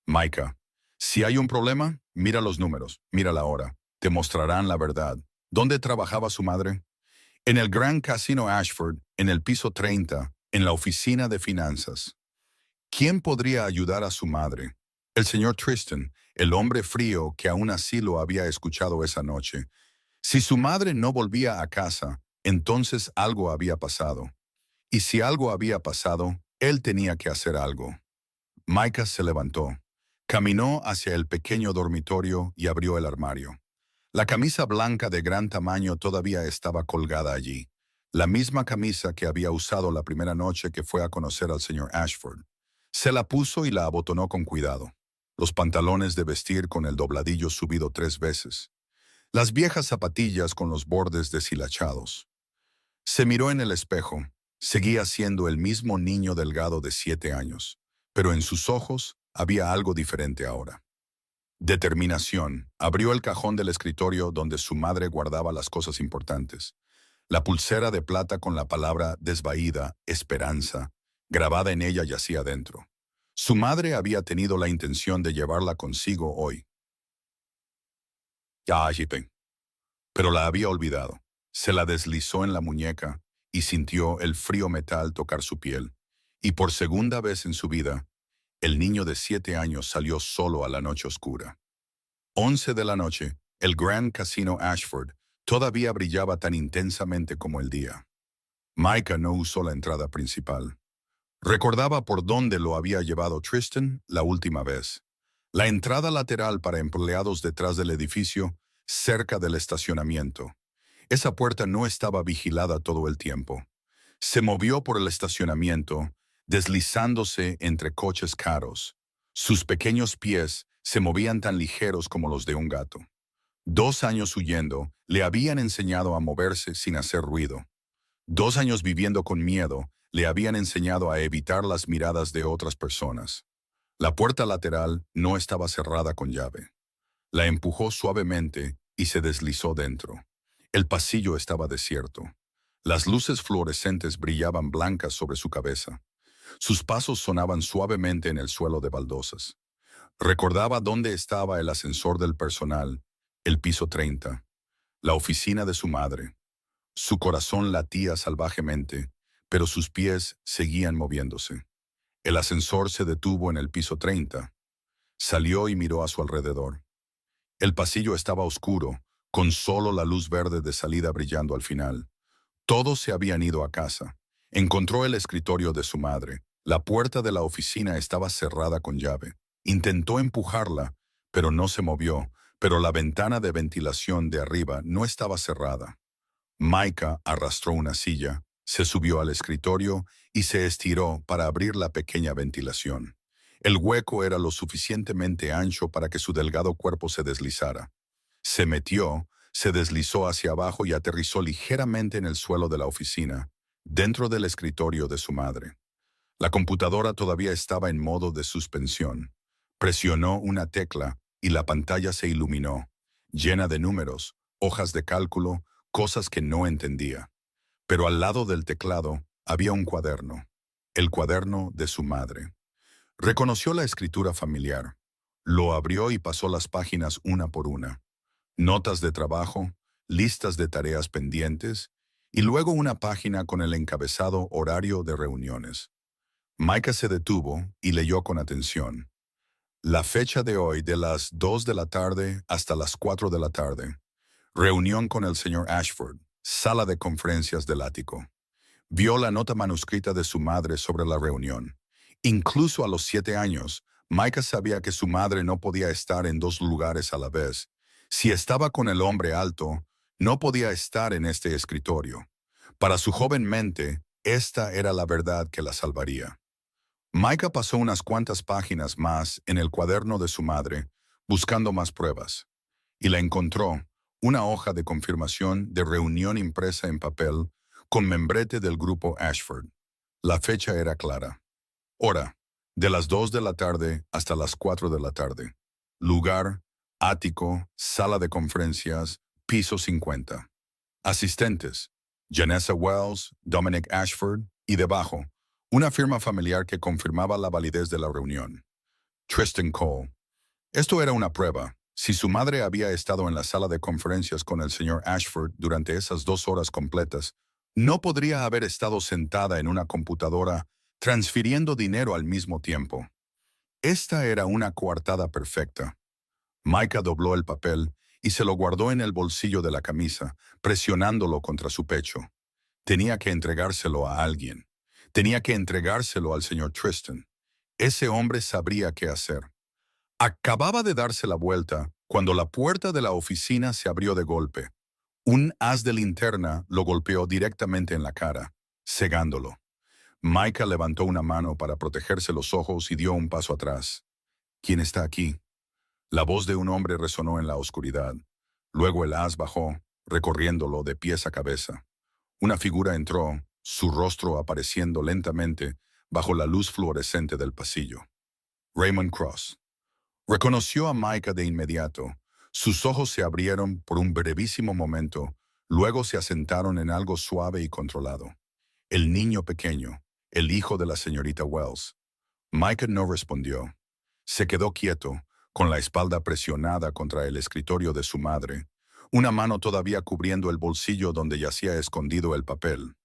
Micah, si hay un problema, mira los números, mira la hora. Te mostrarán la verdad. ¿Dónde trabajaba su madre? En el Grand Casino Ashford, en el piso 30, en la oficina de finanzas. ¿Quién podría ayudar a su madre? El señor Tristan, el hombre frío que aún así lo había escuchado esa noche. Si su madre no volvía a casa, entonces algo había pasado. Y si algo había pasado, él tenía que hacer algo. Micah se levantó, caminó hacia el pequeño dormitorio y abrió el armario. La camisa blanca de gran tamaño todavía estaba colgada allí, la misma camisa que había usado la primera noche que fue a conocer al señor Ashford. Se la puso y la abotonó con cuidado. Los pantalones de vestir con el dobladillo subido 3 veces. Las viejas zapatillas con los bordes deshilachados. Se miró en el espejo. Seguía siendo el mismo niño delgado de 7 años, pero en sus ojos había algo diferente ahora. Determinación. Abrió el cajón del escritorio donde su madre guardaba las cosas importantes. La pulsera de plata con la palabra desvaída, esperanza, grabada en ella yacía dentro. Su madre había tenido la intención de llevarla consigo hoy. Ya, Jipe. Pero la había olvidado. Se la deslizó en la muñeca y sintió el frío metal tocar su piel. Y por segunda vez en su vida, el niño de 7 años salió solo a la noche oscura. 11 de la noche, el Grand Casino Ashford todavía brillaba tan intensamente como el día. Micah no usó la entrada principal. Recordaba por dónde lo había llevado Tristan la última vez. La entrada lateral para empleados detrás del edificio, cerca del estacionamiento. Esa puerta no estaba vigilada todo el tiempo. Se movió por el estacionamiento, deslizándose entre coches caros. Sus pequeños pies se movían tan ligeros como los de un gato. 2 años huyendo le habían enseñado a moverse sin hacer ruido. 2 años viviendo con miedo le habían enseñado a evitar las miradas de otras personas. La puerta lateral no estaba cerrada con llave. La empujó suavemente y se deslizó dentro. El pasillo estaba desierto. Las luces fluorescentes brillaban blancas sobre su cabeza. Sus pasos sonaban suavemente en el suelo de baldosas. Recordaba dónde estaba el ascensor del personal, el piso 30, la oficina de su madre. Su corazón latía salvajemente, pero sus pies seguían moviéndose. El ascensor se detuvo en el piso 30. Salió y miró a su alrededor. El pasillo estaba oscuro, con solo la luz verde de salida brillando al final. Todos se habían ido a casa. Encontró el escritorio de su madre. La puerta de la oficina estaba cerrada con llave. Intentó empujarla, pero no se movió, pero la ventana de ventilación de arriba no estaba cerrada. Micah arrastró una silla, se subió al escritorio y se estiró para abrir la pequeña ventilación. El hueco era lo suficientemente ancho para que su delgado cuerpo se deslizara. Se metió, se deslizó hacia abajo y aterrizó ligeramente en el suelo de la oficina, dentro del escritorio de su madre. La computadora todavía estaba en modo de suspensión. Presionó una tecla y la pantalla se iluminó, llena de números, hojas de cálculo, cosas que no entendía. Pero al lado del teclado había un cuaderno, el cuaderno de su madre. Reconoció la escritura familiar. Lo abrió y pasó las páginas una por una. Notas de trabajo, listas de tareas pendientes, y luego una página con el encabezado horario de reuniones. Micah se detuvo y leyó con atención. La fecha de hoy de las 2 de la tarde hasta las 4 de la tarde. Reunión con el señor Ashford, sala de conferencias del ático. Vio la nota manuscrita de su madre sobre la reunión. Incluso a los 7 años, Micah sabía que su madre no podía estar en 2 lugares a la vez. Si estaba con el hombre alto, no podía estar en este escritorio. Para su joven mente, esta era la verdad que la salvaría. Micah pasó unas cuantas páginas más en el cuaderno de su madre, buscando más pruebas, y la encontró, una hoja de confirmación de reunión impresa en papel con membrete del grupo Ashford. La fecha era clara. Hora, de las 2 de la tarde hasta las 4 de la tarde. Lugar, ático, sala de conferencias, piso 50. Asistentes, Janessa Wells, Dominic Ashford y debajo, una firma familiar que confirmaba la validez de la reunión. Tristan Cole. Esto era una prueba. Si su madre había estado en la sala de conferencias con el señor Ashford durante esas 2 horas completas, no podría haber estado sentada en una computadora transfiriendo dinero al mismo tiempo. Esta era una coartada perfecta. Micah dobló el papel y se lo guardó en el bolsillo de la camisa, presionándolo contra su pecho. Tenía que entregárselo a alguien. Tenía que entregárselo al señor Tristan. Ese hombre sabría qué hacer. Acababa de darse la vuelta cuando la puerta de la oficina se abrió de golpe. Un haz de linterna lo golpeó directamente en la cara, cegándolo. Micah levantó una mano para protegerse los ojos y dio un paso atrás. ¿Quién está aquí? La voz de un hombre resonó en la oscuridad. Luego el haz bajó, recorriéndolo de pies a cabeza. Una figura entró, su rostro apareciendo lentamente bajo la luz fluorescente del pasillo. Raymond Cross. Reconoció a Micah de inmediato. Sus ojos se abrieron por un brevísimo momento, luego se asentaron en algo suave y controlado. El niño pequeño, el hijo de la señorita Wells. Micah no respondió. Se quedó quieto, con la espalda presionada contra el escritorio de su madre, una mano todavía cubriendo el bolsillo donde yacía escondido el papel.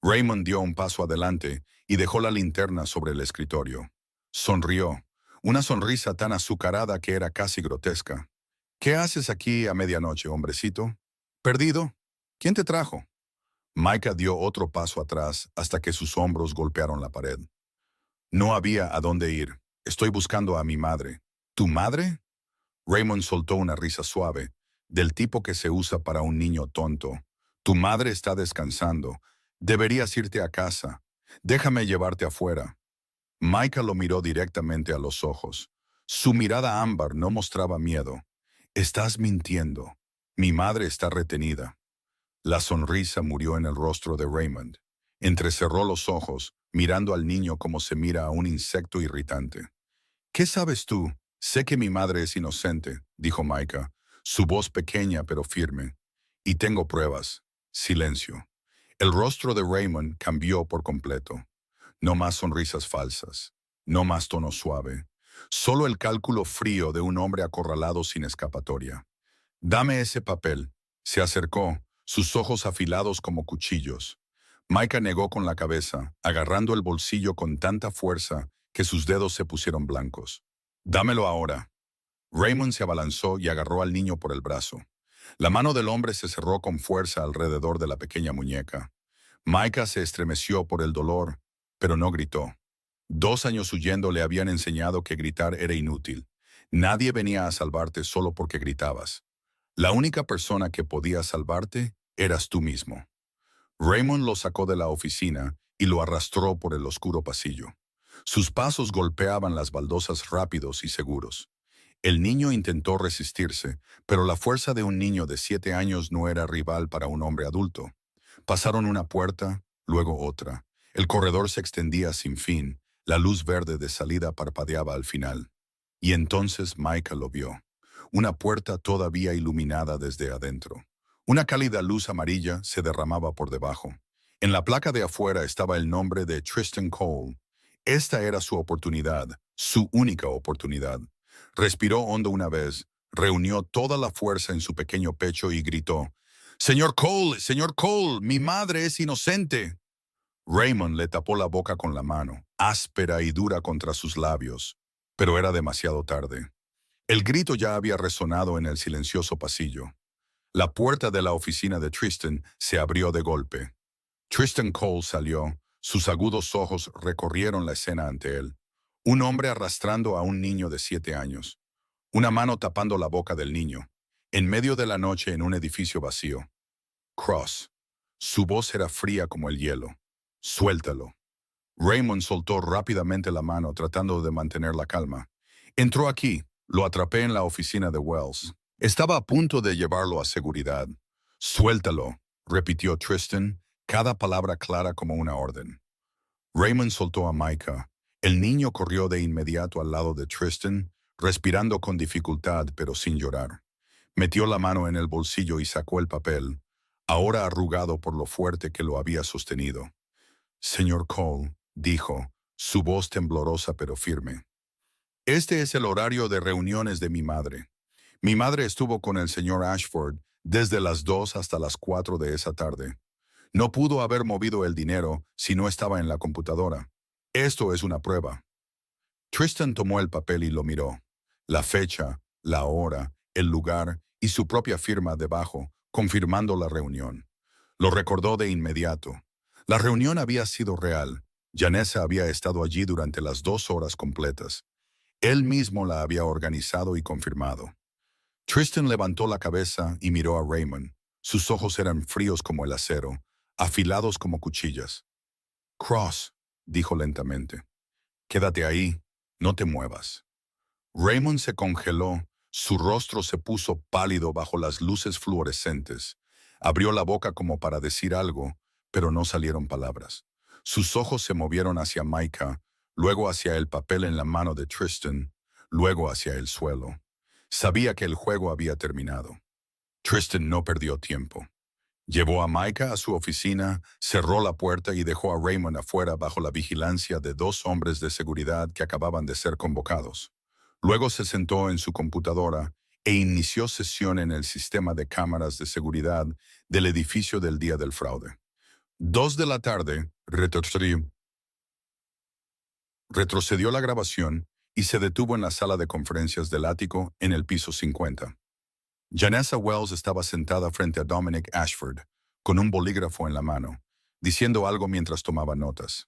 Raymond dio un paso adelante y dejó la linterna sobre el escritorio. Sonrió, una sonrisa tan azucarada que era casi grotesca. ¿Qué haces aquí a medianoche, hombrecito? ¿Perdido? ¿Quién te trajo? Micah dio otro paso atrás hasta que sus hombros golpearon la pared. No había a dónde ir. Estoy buscando a mi madre. ¿Tu madre? Raymond soltó una risa suave, del tipo que se usa para un niño tonto. Tu madre está descansando. Deberías irte a casa. Déjame llevarte afuera. Micah lo miró directamente a los ojos. Su mirada ámbar no mostraba miedo. Estás mintiendo. Mi madre está retenida. La sonrisa murió en el rostro de Raymond. Entrecerró los ojos, mirando al niño como se mira a un insecto irritante. ¿Qué sabes tú? Sé que mi madre es inocente, dijo Micah, su voz pequeña pero firme. Y tengo pruebas. Silencio. El rostro de Raymond cambió por completo. No más sonrisas falsas. No más tono suave. Solo el cálculo frío de un hombre acorralado sin escapatoria. Dame ese papel. Se acercó, sus ojos afilados como cuchillos. Micah negó con la cabeza, agarrando el bolsillo con tanta fuerza que sus dedos se pusieron blancos. Dámelo ahora. Raymond se abalanzó y agarró al niño por el brazo. La mano del hombre se cerró con fuerza alrededor de la pequeña muñeca. Micah se estremeció por el dolor, pero no gritó. 2 años huyendo le habían enseñado que gritar era inútil. Nadie venía a salvarte solo porque gritabas. La única persona que podía salvarte eras tú mismo. Raymond lo sacó de la oficina y lo arrastró por el oscuro pasillo. Sus pasos golpeaban las baldosas rápidos y seguros. El niño intentó resistirse, pero la fuerza de un niño de 7 años no era rival para un hombre adulto. Pasaron una puerta, luego otra. El corredor se extendía sin fin, la luz verde de salida parpadeaba al final. Y entonces Micah lo vio. Una puerta todavía iluminada desde adentro. Una cálida luz amarilla se derramaba por debajo. En la placa de afuera estaba el nombre de Tristan Cole. Esta era su oportunidad, su única oportunidad. Respiró hondo una vez, reunió toda la fuerza en su pequeño pecho y gritó, Señor Cole, mi madre es inocente!» Raymond le tapó la boca con la mano, áspera y dura contra sus labios, pero era demasiado tarde. El grito ya había resonado en el silencioso pasillo. La puerta de la oficina de Tristan se abrió de golpe. Tristan Cole salió, sus agudos ojos recorrieron la escena ante él. Un hombre arrastrando a un niño de 7 años. Una mano tapando la boca del niño. En medio de la noche en un edificio vacío. Cross. Su voz era fría como el hielo. Suéltalo. Raymond soltó rápidamente la mano tratando de mantener la calma. Entró aquí. Lo atrapé en la oficina de Wells. Estaba a punto de llevarlo a seguridad. Suéltalo, repitió Tristan, cada palabra clara como una orden. Raymond soltó a Micah. El niño corrió de inmediato al lado de Tristan, respirando con dificultad pero sin llorar. Metió la mano en el bolsillo y sacó el papel, ahora arrugado por lo fuerte que lo había sostenido. «Señor Cole», dijo, su voz temblorosa pero firme. «Este es el horario de reuniones de mi madre. Mi madre estuvo con el señor Ashford desde las 2 hasta las 4 de esa tarde. No pudo haber movido el dinero si no estaba en la computadora. Esto es una prueba». Tristan tomó el papel y lo miró. La fecha, la hora, el lugar y su propia firma debajo, confirmando la reunión. Lo recordó de inmediato. La reunión había sido real. Janessa había estado allí durante las 2 horas completas. Él mismo la había organizado y confirmado. Tristan levantó la cabeza y miró a Raymond. Sus ojos eran fríos como el acero, afilados como cuchillas. Cross, dijo lentamente, quédate ahí, no te muevas. Raymond se congeló, su rostro se puso pálido bajo las luces fluorescentes. Abrió la boca como para decir algo, pero no salieron palabras. Sus ojos se movieron hacia Micah, luego hacia el papel en la mano de Tristan, luego hacia el suelo. Sabía que el juego había terminado. Tristan no perdió tiempo. Llevó a Micah a su oficina, cerró la puerta y dejó a Raymond afuera bajo la vigilancia de 2 hombres de seguridad que acababan de ser convocados. Luego se sentó en su computadora e inició sesión en el sistema de cámaras de seguridad del edificio del día del fraude. 2 de la tarde, retrocedió la grabación y se detuvo en la sala de conferencias del ático en el piso 50. Janessa Wells estaba sentada frente a Dominic Ashford, con un bolígrafo en la mano, diciendo algo mientras tomaba notas.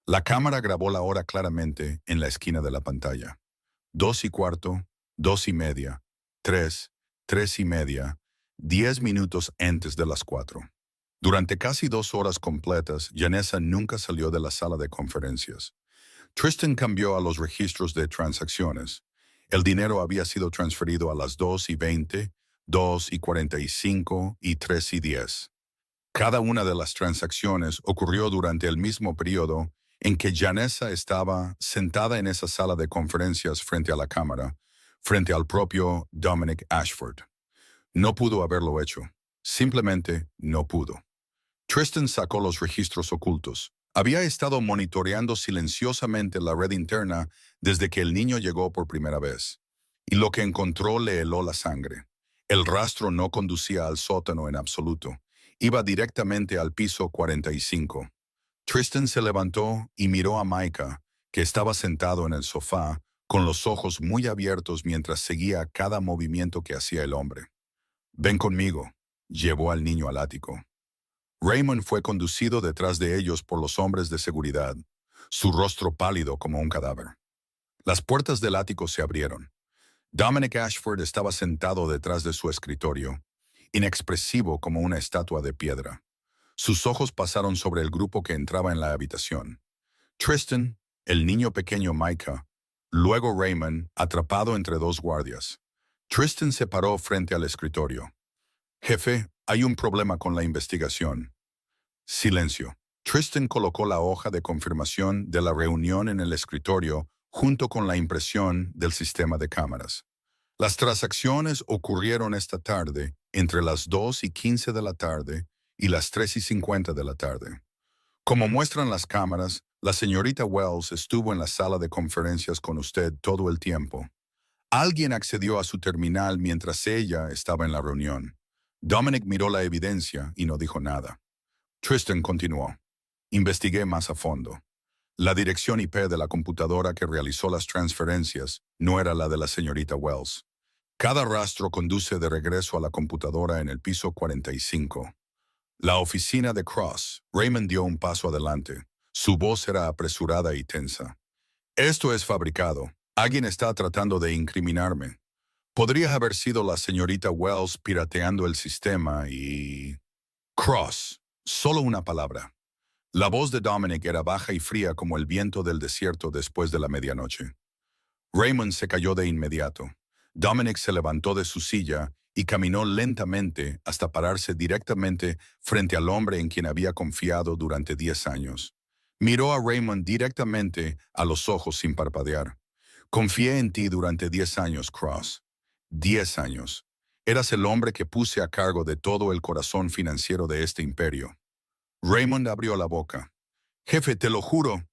La cámara grabó la hora claramente en la esquina de la pantalla. 2:15, 2:30, 3, 3:30, 10 minutos antes de las 4. Durante casi 2 horas completas, Janessa nunca salió de la sala de conferencias. Tristan cambió a los registros de transacciones. El dinero había sido transferido a las 2:20, 2:45 y 3:10. Cada una de las transacciones ocurrió durante el mismo periodo en que Janessa estaba sentada en esa sala de conferencias frente a la cámara, frente al propio Dominic Ashford. No pudo haberlo hecho. Simplemente no pudo. Tristan sacó los registros ocultos. Había estado monitoreando silenciosamente la red interna desde que el niño llegó por primera vez. Y lo que encontró le heló la sangre. El rastro no conducía al sótano en absoluto. Iba directamente al piso 45. Tristan se levantó y miró a Micah, que estaba sentado en el sofá, con los ojos muy abiertos mientras seguía cada movimiento que hacía el hombre. «Ven conmigo», llevó al niño al ático. Raymond fue conducido detrás de ellos por los hombres de seguridad, su rostro pálido como un cadáver. Las puertas del ático se abrieron. Dominic Ashford estaba sentado detrás de su escritorio, inexpresivo como una estatua de piedra. Sus ojos pasaron sobre el grupo que entraba en la habitación. Tristan, el niño pequeño Micah, luego Raymond, atrapado entre 2 guardias. Tristan se paró frente al escritorio. «Jefe, hay un problema con la investigación». Silencio. Tristan colocó la hoja de confirmación de la reunión en el escritorio junto con la impresión del sistema de cámaras. Las transacciones ocurrieron esta tarde entre las 2:15 de la tarde y las 3:50 de la tarde. Como muestran las cámaras, la señorita Wells estuvo en la sala de conferencias con usted todo el tiempo. Alguien accedió a su terminal mientras ella estaba en la reunión. Dominic miró la evidencia y no dijo nada. Tristan continuó. Investigué más a fondo. La dirección IP de la computadora que realizó las transferencias no era la de la señorita Wells. Cada rastro conduce de regreso a la computadora en el piso 45. La oficina de Cross. Raymond dio un paso adelante. Su voz era apresurada y tensa. «Esto es fabricado. Alguien está tratando de incriminarme. Podría haber sido la señorita Wells pirateando el sistema y...» Cross. Solo una palabra. La voz de Dominic era baja y fría como el viento del desierto después de la medianoche. Raymond se cayó de inmediato. Dominic se levantó de su silla y caminó lentamente hasta pararse directamente frente al hombre en quien había confiado durante 10 años. Miró a Raymond directamente a los ojos sin parpadear. «Confié en ti durante 10 años, Cross. 10 años. Eras el hombre que puse a cargo de todo el corazón financiero de este imperio». Raymond abrió la boca. «Jefe, te lo juro».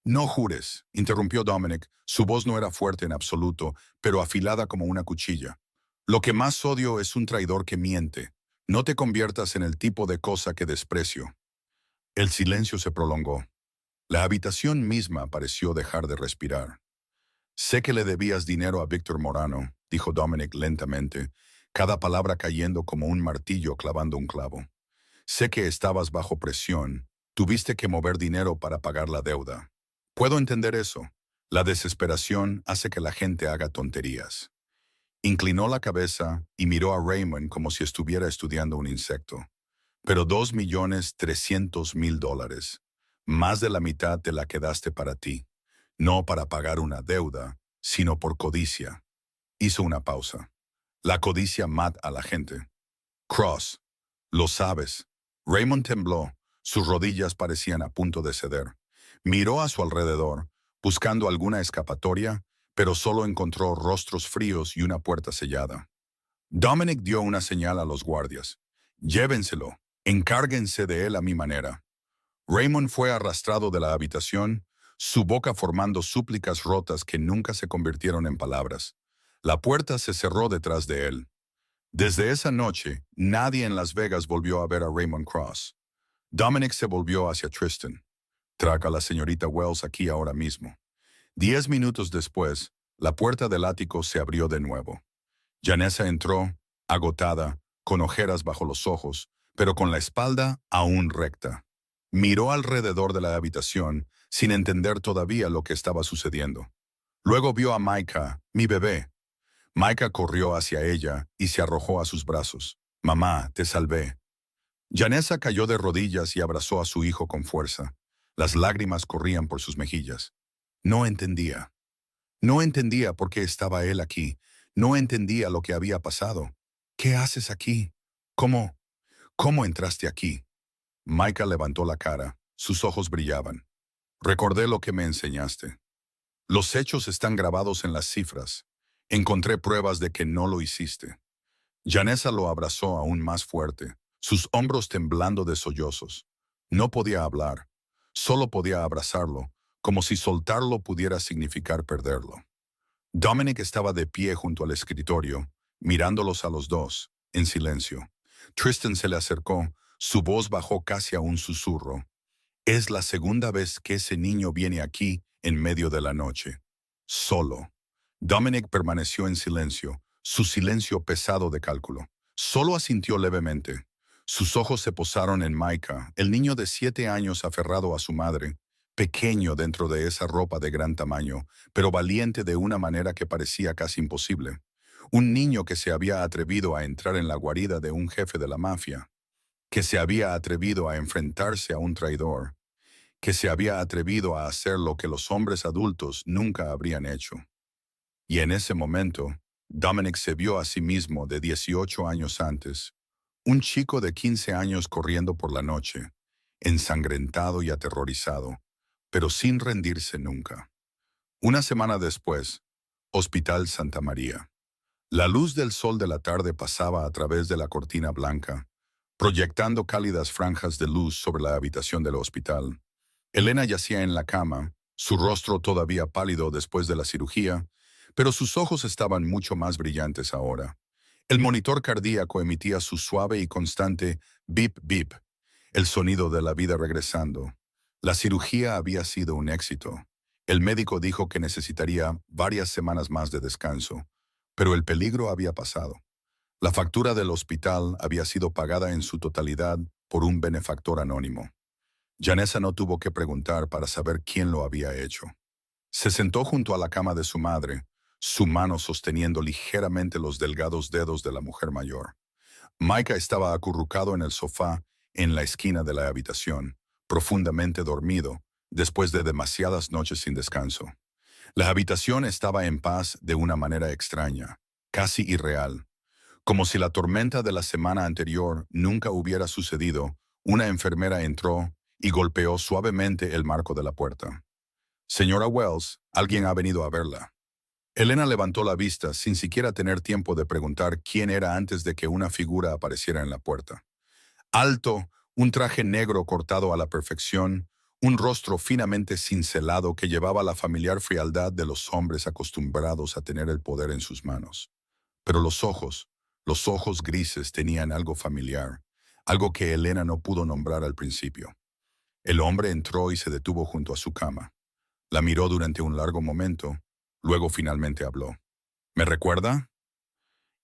«No jures», interrumpió Dominic. Su voz no era fuerte en absoluto, pero afilada como una cuchilla. «Lo que más odio es un traidor que miente. No te conviertas en el tipo de cosa que desprecio». El silencio se prolongó. La habitación misma pareció dejar de respirar. Sé que le debías dinero a Víctor Morano, dijo Dominic lentamente, cada palabra cayendo como un martillo clavando un clavo. Sé que estabas bajo presión. Tuviste que mover dinero para pagar la deuda. Puedo entender eso. La desesperación hace que la gente haga tonterías. Inclinó la cabeza y miró a Raymond como si estuviera estudiando un insecto. Pero $2.300.000. Más de la mitad te la quedaste para ti. No para pagar una deuda, sino por codicia. Hizo una pausa. La codicia mata a la gente. Cross, lo sabes. Raymond tembló. Sus rodillas parecían a punto de ceder. Miró a su alrededor, buscando alguna escapatoria, pero solo encontró rostros fríos y una puerta sellada. Dominic dio una señal a los guardias. Llévenselo. Encárguense de él a mi manera. Raymond fue arrastrado de la habitación, su boca formando súplicas rotas que nunca se convirtieron en palabras. La puerta se cerró detrás de él. Desde esa noche, nadie en Las Vegas volvió a ver a Raymond Cross. Dominic se volvió hacia Tristan. Traga a la señorita Wells aquí ahora mismo. 10 minutos después, la puerta del ático se abrió de nuevo. Janessa entró, agotada, con ojeras bajo los ojos, pero con la espalda aún recta. Miró alrededor de la habitación, sin entender todavía lo que estaba sucediendo. Luego vio a Micah, mi bebé. Micah corrió hacia ella y se arrojó a sus brazos. Mamá, te salvé. Janessa cayó de rodillas y abrazó a su hijo con fuerza. Las lágrimas corrían por sus mejillas. No entendía. No entendía por qué estaba él aquí. No entendía lo que había pasado. ¿Qué haces aquí? ¿Cómo? ¿Cómo entraste aquí? Micah levantó la cara. Sus ojos brillaban. Recordé lo que me enseñaste. Los hechos están grabados en las cifras. Encontré pruebas de que no lo hiciste. Janessa lo abrazó aún más fuerte, sus hombros temblando de sollozos. No podía hablar. Solo podía abrazarlo, como si soltarlo pudiera significar perderlo. Dominic estaba de pie junto al escritorio, mirándolos a los dos, en silencio. Tristan se le acercó, su voz bajó casi a un susurro. Es la segunda vez que ese niño viene aquí en medio de la noche. Solo. Dominic permaneció en silencio, su silencio pesado de cálculo. Solo asintió levemente. Sus ojos se posaron en Micah, el niño de 7 años aferrado a su madre, pequeño dentro de esa ropa de gran tamaño, pero valiente de una manera que parecía casi imposible. Un niño que se había atrevido a entrar en la guarida de un jefe de la mafia, que se había atrevido a enfrentarse a un traidor, que se había atrevido a hacer lo que los hombres adultos nunca habrían hecho. Y en ese momento, Dominic se vio a sí mismo de 18 años antes, un chico de 15 años corriendo por la noche, ensangrentado y aterrorizado, pero sin rendirse nunca. Una semana después, Hospital Santa María. La luz del sol de la tarde pasaba a través de la cortina blanca, proyectando cálidas franjas de luz sobre la habitación del hospital. Elena yacía en la cama, su rostro todavía pálido después de la cirugía, pero sus ojos estaban mucho más brillantes ahora. El monitor cardíaco emitía su suave y constante bip bip, el sonido de la vida regresando. La cirugía había sido un éxito. El médico dijo que necesitaría varias semanas más de descanso, pero el peligro había pasado. La factura del hospital había sido pagada en su totalidad por un benefactor anónimo. Janessa no tuvo que preguntar para saber quién lo había hecho. Se sentó junto a la cama de su madre, su mano sosteniendo ligeramente los delgados dedos de la mujer mayor. Micah estaba acurrucado en el sofá en la esquina de la habitación, profundamente dormido, después de demasiadas noches sin descanso. La habitación estaba en paz de una manera extraña, casi irreal. Como si la tormenta de la semana anterior nunca hubiera sucedido, una enfermera entró y golpeó suavemente el marco de la puerta. Señora Wells, alguien ha venido a verla. Elena levantó la vista sin siquiera tener tiempo de preguntar quién era antes de que una figura apareciera en la puerta. Alto, un traje negro cortado a la perfección, un rostro finamente cincelado que llevaba la familiar frialdad de los hombres acostumbrados a tener el poder en sus manos. Pero los ojos grises tenían algo familiar, algo que Elena no pudo nombrar al principio. El hombre entró y se detuvo junto a su cama. La miró durante un largo momento, Luego finalmente habló. ¿Me recuerda?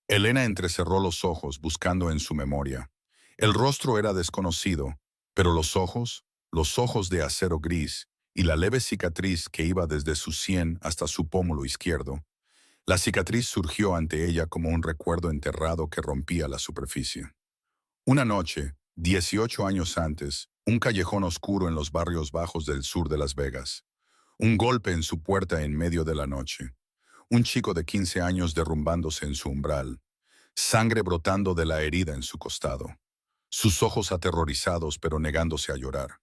Elena entrecerró los ojos buscando en su memoria. El rostro era desconocido, pero los ojos de acero gris, y la leve cicatriz que iba desde su sien hasta su pómulo izquierdo. La cicatriz surgió ante ella como un recuerdo enterrado que rompía la superficie. Una noche, 18 años antes, un callejón oscuro en los barrios bajos del sur de Las Vegas. Un golpe en su puerta en medio de la noche. Un chico de 15 años derrumbándose en su umbral. Sangre brotando de la herida en su costado. Sus ojos aterrorizados pero negándose a llorar.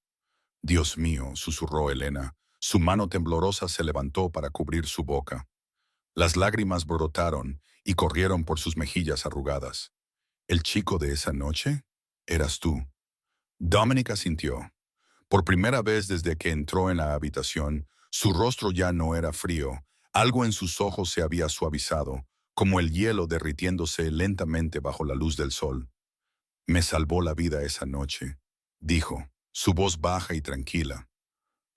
Dios mío, susurró Elena. Su mano temblorosa se levantó para cubrir su boca. Las lágrimas brotaron y corrieron por sus mejillas arrugadas. ¿El chico de esa noche? Eras tú. Dominic asintió. Por primera vez desde que entró en la habitación, su rostro ya no era frío. Algo en sus ojos se había suavizado, como el hielo derritiéndose lentamente bajo la luz del sol. Me salvó la vida esa noche, dijo, su voz baja y tranquila.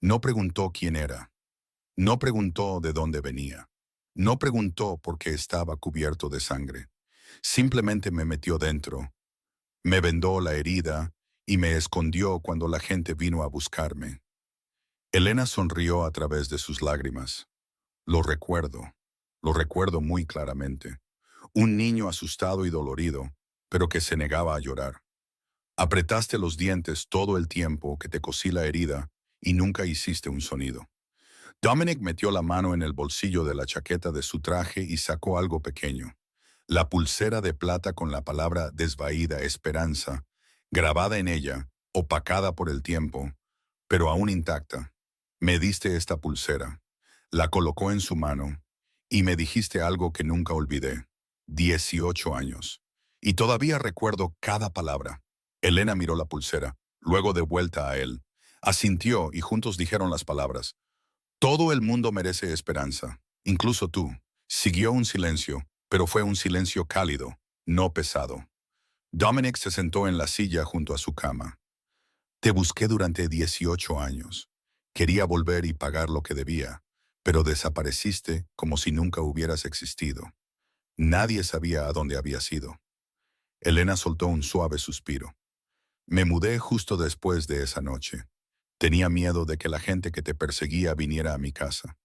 No preguntó quién era. No preguntó de dónde venía. No preguntó por qué estaba cubierto de sangre. Simplemente me metió dentro. Me vendó la herida y me escondió cuando la gente vino a buscarme. Elena sonrió a través de sus lágrimas. Lo recuerdo muy claramente. Un niño asustado y dolorido, pero que se negaba a llorar. Apretaste los dientes todo el tiempo que te cosí la herida y nunca hiciste un sonido. Dominic metió la mano en el bolsillo de la chaqueta de su traje y sacó algo pequeño. La pulsera de plata con la palabra desvaída esperanza, grabada en ella, opacada por el tiempo, pero aún intacta. Me diste esta pulsera. La colocó en su mano y me dijiste algo que nunca olvidé. 18 años. Y todavía recuerdo cada palabra. Elena miró la pulsera, luego de vuelta a él. Asintió y juntos dijeron las palabras. Todo el mundo merece esperanza, incluso tú. Siguió un silencio, pero fue un silencio cálido, no pesado. Dominic se sentó en la silla junto a su cama. Te busqué durante 18 años. Quería volver y pagar lo que debía, pero desapareciste como si nunca hubieras existido. Nadie sabía a dónde habías ido. Elena soltó un suave suspiro. Me mudé justo después de esa noche. Tenía miedo de que la gente que te perseguía viniera a mi casa.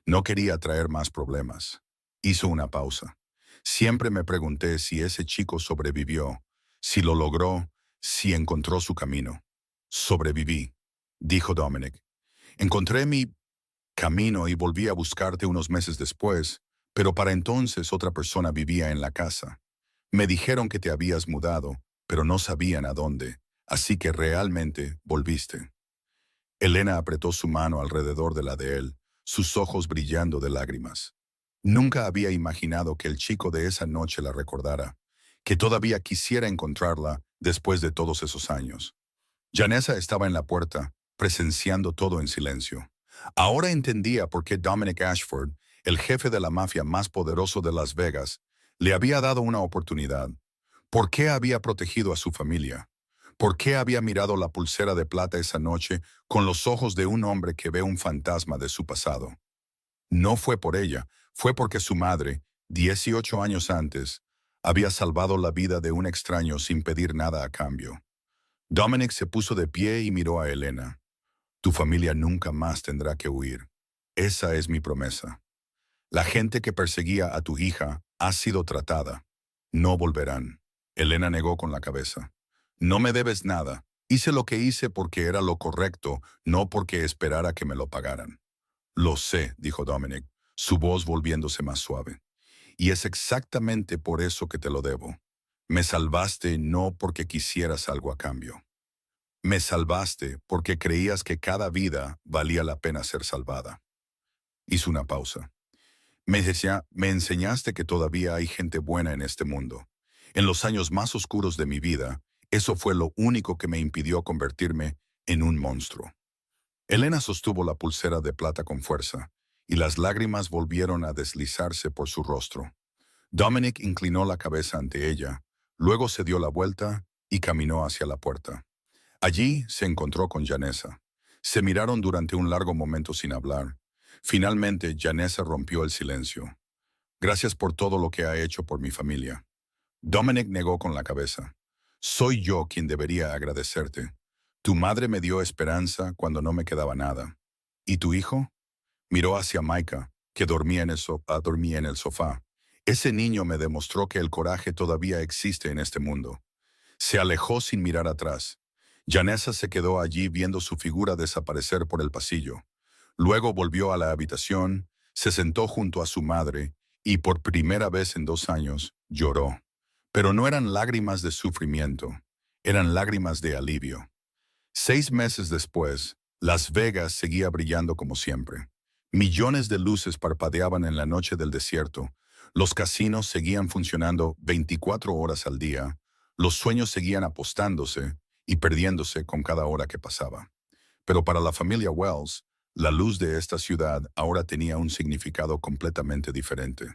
No quería traer más problemas. Hizo una pausa. Siempre me pregunté si ese chico sobrevivió, si lo logró, si encontró su camino. Sobreviví, dijo Dominic. Encontré mi camino y volví a buscarte unos meses después, pero para entonces otra persona vivía en la casa. Me dijeron que te habías mudado, pero no sabían a dónde, así que realmente volviste. Elena apretó su mano alrededor de la de él, sus ojos brillando de lágrimas. Nunca había imaginado que el chico de esa noche la recordara, que todavía quisiera encontrarla después de todos esos años. Janessa estaba en la puerta, presenciando todo en silencio. Ahora entendía por qué Dominic Ashford, el jefe de la mafia más poderoso de Las Vegas, le había dado una oportunidad. ¿Por qué había protegido a su familia? ¿Por qué había mirado la pulsera de plata esa noche con los ojos de un hombre que ve un fantasma de su pasado? No fue por ella, fue porque su madre, 18 años antes, había salvado la vida de un extraño sin pedir nada a cambio. Dominic se puso de pie y miró a Elena. Tu familia nunca más tendrá que huir. Esa es mi promesa. La gente que perseguía a tu hija ha sido tratada. No volverán. Elena negó con la cabeza. No me debes nada. Hice lo que hice porque era lo correcto, no porque esperara que me lo pagaran. Lo sé, dijo Dominic, su voz volviéndose más suave. Y es exactamente por eso que te lo debo. Me salvaste no porque quisieras algo a cambio. Me salvaste porque creías que cada vida valía la pena ser salvada. Hizo una pausa. Me enseñaste que todavía hay gente buena en este mundo. En los años más oscuros de mi vida, eso fue lo único que me impidió convertirme en un monstruo. Elena sostuvo la pulsera de plata con fuerza, y las lágrimas volvieron a deslizarse por su rostro. Dominic inclinó la cabeza ante ella, luego se dio la vuelta y caminó hacia la puerta. Allí se encontró con Janessa. Se miraron durante un largo momento sin hablar. Finalmente, Janessa rompió el silencio. Gracias por todo lo que ha hecho por mi familia. Dominic negó con la cabeza. Soy yo quien debería agradecerte. Tu madre me dio esperanza cuando no me quedaba nada. ¿Y tu hijo? Miró hacia Micah, que dormía en el sofá. Ese niño me demostró que el coraje todavía existe en este mundo. Se alejó sin mirar atrás. Janessa se quedó allí viendo su figura desaparecer por el pasillo. Luego volvió a la habitación, se sentó junto a su madre y por primera vez en 2 años lloró. Pero no eran lágrimas de sufrimiento, eran lágrimas de alivio. 6 meses después, Las Vegas seguía brillando como siempre. Millones de luces parpadeaban en la noche del desierto. Los casinos seguían funcionando 24 horas al día. Los sueños seguían apostándose y perdiéndose con cada hora que pasaba. Pero para la familia Wells, la luz de esta ciudad ahora tenía un significado completamente diferente.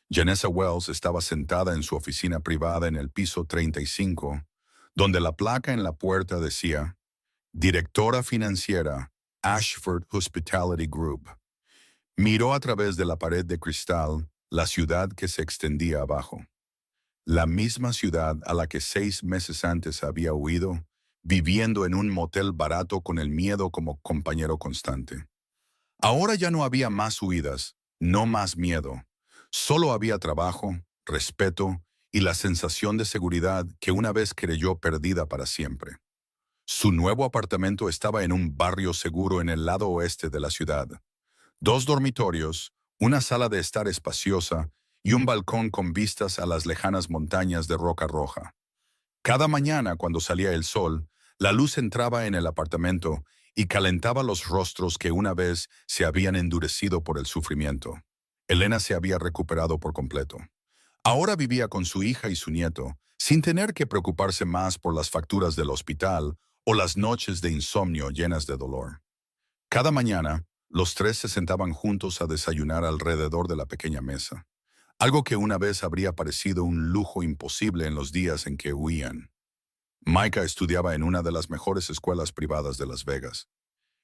Janessa Wells estaba sentada en su oficina privada en el piso 35, donde la placa en la puerta decía, Directora Financiera, Ashford Hospitality Group. Miró a través de la pared de cristal la ciudad que se extendía abajo. La misma ciudad a la que 6 meses antes había huido, viviendo en un motel barato con el miedo como compañero constante. Ahora ya no había más huidas, no más miedo. Solo había trabajo, respeto y la sensación de seguridad que una vez creyó perdida para siempre. Su nuevo apartamento estaba en un barrio seguro en el lado oeste de la ciudad. 2 dormitorios, una sala de estar espaciosa y un balcón con vistas a las lejanas montañas de Roca Roja. Cada mañana, cuando salía el sol, la luz entraba en el apartamento y calentaba los rostros que una vez se habían endurecido por el sufrimiento. Elena se había recuperado por completo. Ahora vivía con su hija y su nieto, sin tener que preocuparse más por las facturas del hospital o las noches de insomnio llenas de dolor. Cada mañana, los tres se sentaban juntos a desayunar alrededor de la pequeña mesa, algo que una vez habría parecido un lujo imposible en los días en que huían. Micah estudiaba en una de las mejores escuelas privadas de Las Vegas.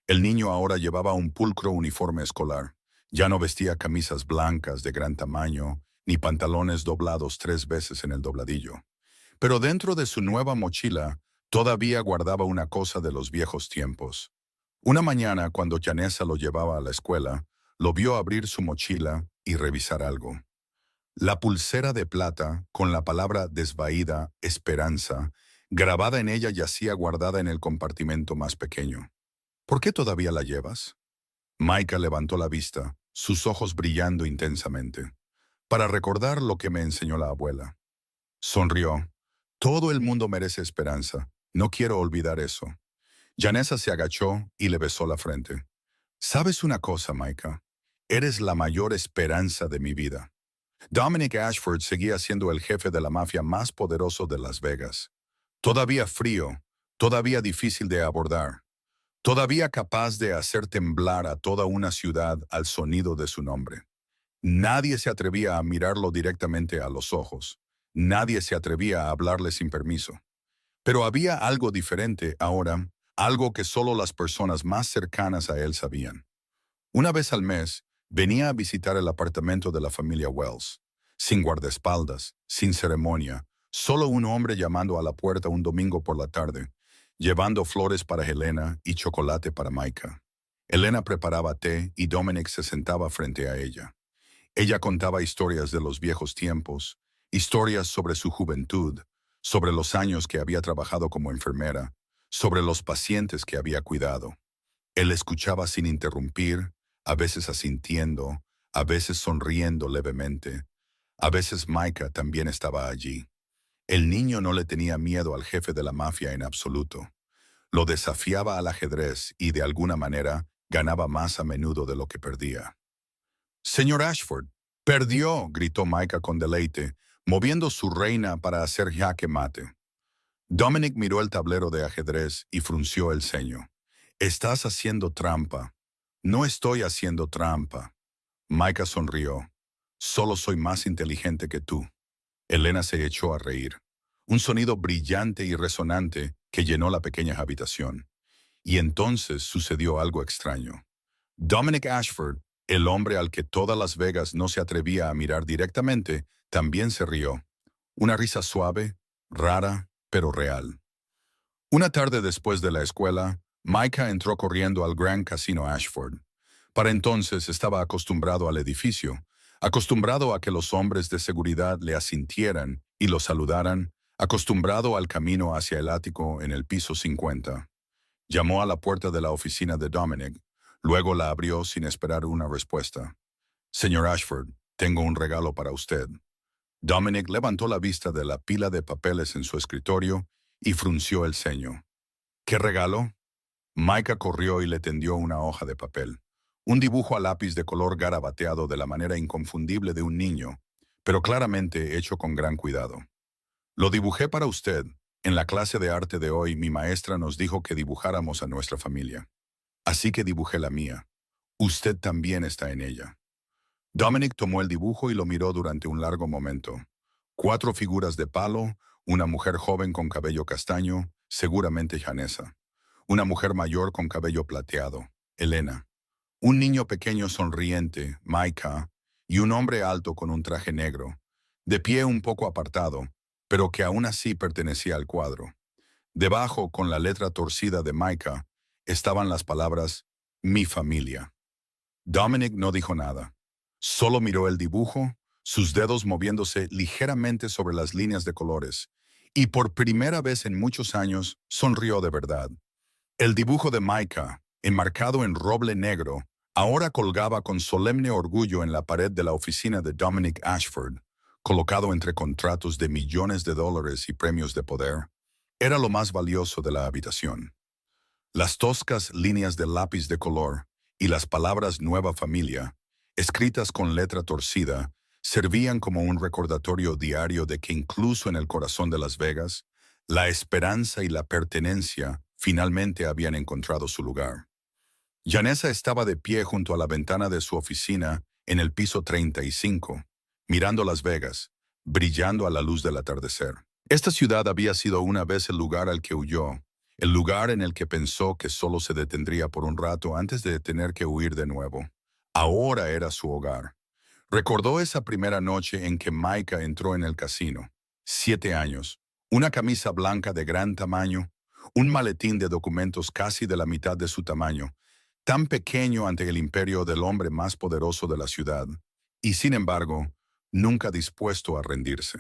El niño ahora llevaba un pulcro uniforme escolar. Ya no vestía camisas blancas de gran tamaño, ni pantalones doblados 3 veces en el dobladillo. Pero dentro de su nueva mochila, todavía guardaba una cosa de los viejos tiempos. Una mañana, cuando Janessa lo llevaba a la escuela, lo vio abrir su mochila y revisar algo. La pulsera de plata, con la palabra desvaída, esperanza, grabada en ella yacía guardada en el compartimento más pequeño. ¿Por qué todavía la llevas? Micah levantó la vista, sus ojos brillando intensamente. Para recordar lo que me enseñó la abuela. Sonrió. Todo el mundo merece esperanza. No quiero olvidar eso. Janessa se agachó y le besó la frente. ¿Sabes una cosa, Micah? Eres la mayor esperanza de mi vida. Dominic Ashford seguía siendo el jefe de la mafia más poderoso de Las Vegas. Todavía frío, todavía difícil de abordar, todavía capaz de hacer temblar a toda una ciudad al sonido de su nombre. Nadie se atrevía a mirarlo directamente a los ojos. Nadie se atrevía a hablarle sin permiso. Pero había algo diferente ahora, algo que solo las personas más cercanas a él sabían. Una vez al mes, venía a visitar el apartamento de la familia Wells. Sin guardaespaldas, sin ceremonia, solo un hombre llamando a la puerta un domingo por la tarde, llevando flores para Helena y chocolate para Micah. Helena preparaba té y Dominic se sentaba frente a ella. Ella contaba historias de los viejos tiempos, historias sobre su juventud, sobre los años que había trabajado como enfermera, sobre los pacientes que había cuidado. Él escuchaba sin interrumpir, a veces asintiendo, a veces sonriendo levemente. A veces Micah también estaba allí. El niño no le tenía miedo al jefe de la mafia en absoluto. Lo desafiaba al ajedrez y de alguna manera ganaba más a menudo de lo que perdía. Señor Ashford, perdió, gritó Micah con deleite, moviendo su reina para hacer jaque mate. Dominic miró el tablero de ajedrez y frunció el ceño. Estás haciendo trampa. No estoy haciendo trampa. Micah sonrió. Solo soy más inteligente que tú. Helena se echó a reír. Un sonido brillante y resonante que llenó la pequeña habitación. Y entonces sucedió algo extraño. Dominic Ashford, El hombre al que toda Las Vegas no se atrevía a mirar directamente también se rió. Una risa suave, rara, pero real. Una tarde después de la escuela, Micah entró corriendo al Grand Casino Ashford. Para entonces estaba acostumbrado al edificio, acostumbrado a que los hombres de seguridad le asintieran y lo saludaran, acostumbrado al camino hacia el ático en el piso 50. Llamó a la puerta de la oficina de Dominic, luego la abrió sin esperar una respuesta. Señor Ashford, tengo un regalo para usted. Dominic levantó la vista de la pila de papeles en su escritorio y frunció el ceño. ¿Qué regalo? Micah corrió y le tendió una hoja de papel. Un dibujo a lápiz de color garabateado de la manera inconfundible de un niño, pero claramente hecho con gran cuidado. Lo dibujé para usted. En la clase de arte de hoy, mi maestra nos dijo que dibujáramos a nuestra familia. Así que dibujé la mía. Usted también está en ella. Dominic tomó el dibujo y lo miró durante un largo momento. 4 figuras de palo, una mujer joven con cabello castaño, seguramente Janessa. Una mujer mayor con cabello plateado, Elena. Un niño pequeño sonriente, Micah, y un hombre alto con un traje negro, de pie un poco apartado, pero que aún así pertenecía al cuadro. Debajo, con la letra torcida de Micah, estaban las palabras «Mi familia». Dominic no dijo nada. Solo miró el dibujo, sus dedos moviéndose ligeramente sobre las líneas de colores, y por primera vez en muchos años sonrió de verdad. El dibujo de Micah, enmarcado en roble negro, ahora colgaba con solemne orgullo en la pared de la oficina de Dominic Ashford, colocado entre contratos de millones de dólares y premios de poder. Era lo más valioso de la habitación. Las toscas líneas de lápiz de color y las palabras «Nueva Familia», escritas con letra torcida, servían como un recordatorio diario de que incluso en el corazón de Las Vegas, la esperanza y la pertenencia finalmente habían encontrado su lugar. Janessa estaba de pie junto a la ventana de su oficina en el piso 35, mirando Las Vegas, brillando a la luz del atardecer. Esta ciudad había sido una vez el lugar al que huyó, el lugar en el que pensó que solo se detendría por un rato antes de tener que huir de nuevo. Ahora era su hogar. Recordó esa primera noche en que Micah entró en el casino. 7 años, una camisa blanca de gran tamaño, un maletín de documentos casi de la mitad de su tamaño, tan pequeño ante el imperio del hombre más poderoso de la ciudad, y sin embargo, nunca dispuesto a rendirse.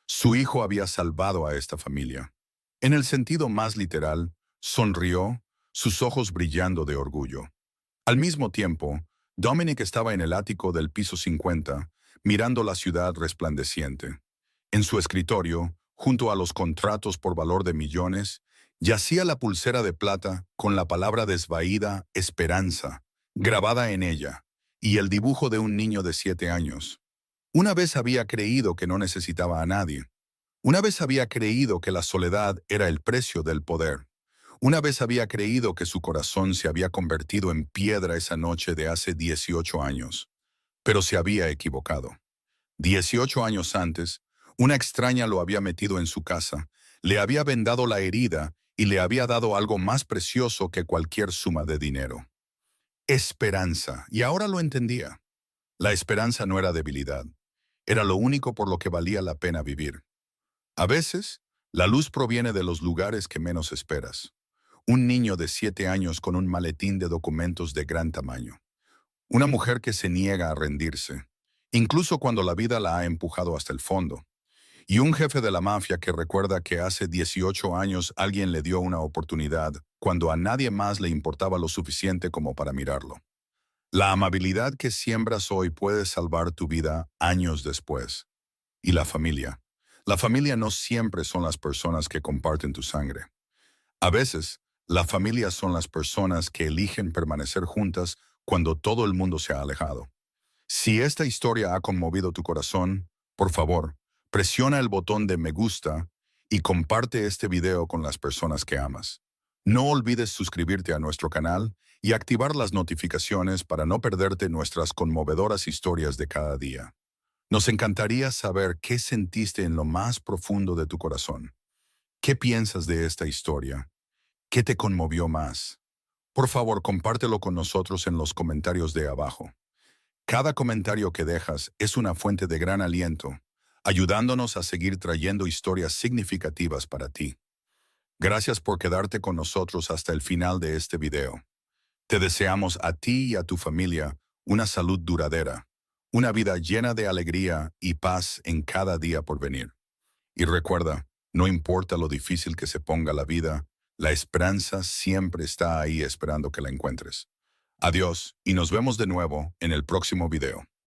Su hijo había salvado a esta familia. En el sentido más literal, sonrió, sus ojos brillando de orgullo. Al mismo tiempo, Dominic estaba en el ático del piso 50, mirando la ciudad resplandeciente. En su escritorio, junto a los contratos por valor de millones, yacía la pulsera de plata con la palabra desvaída «Esperanza», grabada en ella, y el dibujo de un niño de 7 años. Una vez había creído que no necesitaba a nadie. Una vez había creído que la soledad era el precio del poder. Una vez había creído que su corazón se había convertido en piedra esa noche de hace 18 años. Pero se había equivocado. 18 años antes, una extraña lo había metido en su casa, le había vendado la herida y le había dado algo más precioso que cualquier suma de dinero. Esperanza, y ahora lo entendía. La esperanza no era debilidad, era lo único por lo que valía la pena vivir. A veces, la luz proviene de los lugares que menos esperas. Un niño de 7 años con un maletín de documentos de gran tamaño. Una mujer que se niega a rendirse, incluso cuando la vida la ha empujado hasta el fondo. Y un jefe de la mafia que recuerda que hace 18 años alguien le dio una oportunidad cuando a nadie más le importaba lo suficiente como para mirarlo. La amabilidad que siembras hoy puede salvar tu vida años después. Y la familia. La familia no siempre son las personas que comparten tu sangre. A veces, la familia son las personas que eligen permanecer juntas cuando todo el mundo se ha alejado. Si esta historia ha conmovido tu corazón, por favor, presiona el botón de me gusta y comparte este video con las personas que amas. No olvides suscribirte a nuestro canal y activar las notificaciones para no perderte nuestras conmovedoras historias de cada día. Nos encantaría saber qué sentiste en lo más profundo de tu corazón. ¿Qué piensas de esta historia? ¿Qué te conmovió más? Por favor, compártelo con nosotros en los comentarios de abajo. Cada comentario que dejas es una fuente de gran aliento, ayudándonos a seguir trayendo historias significativas para ti. Gracias por quedarte con nosotros hasta el final de este video. Te deseamos a ti y a tu familia una salud duradera, una vida llena de alegría y paz en cada día por venir. Y recuerda, no importa lo difícil que se ponga la vida, la esperanza siempre está ahí esperando que la encuentres. Adiós y nos vemos de nuevo en el próximo video.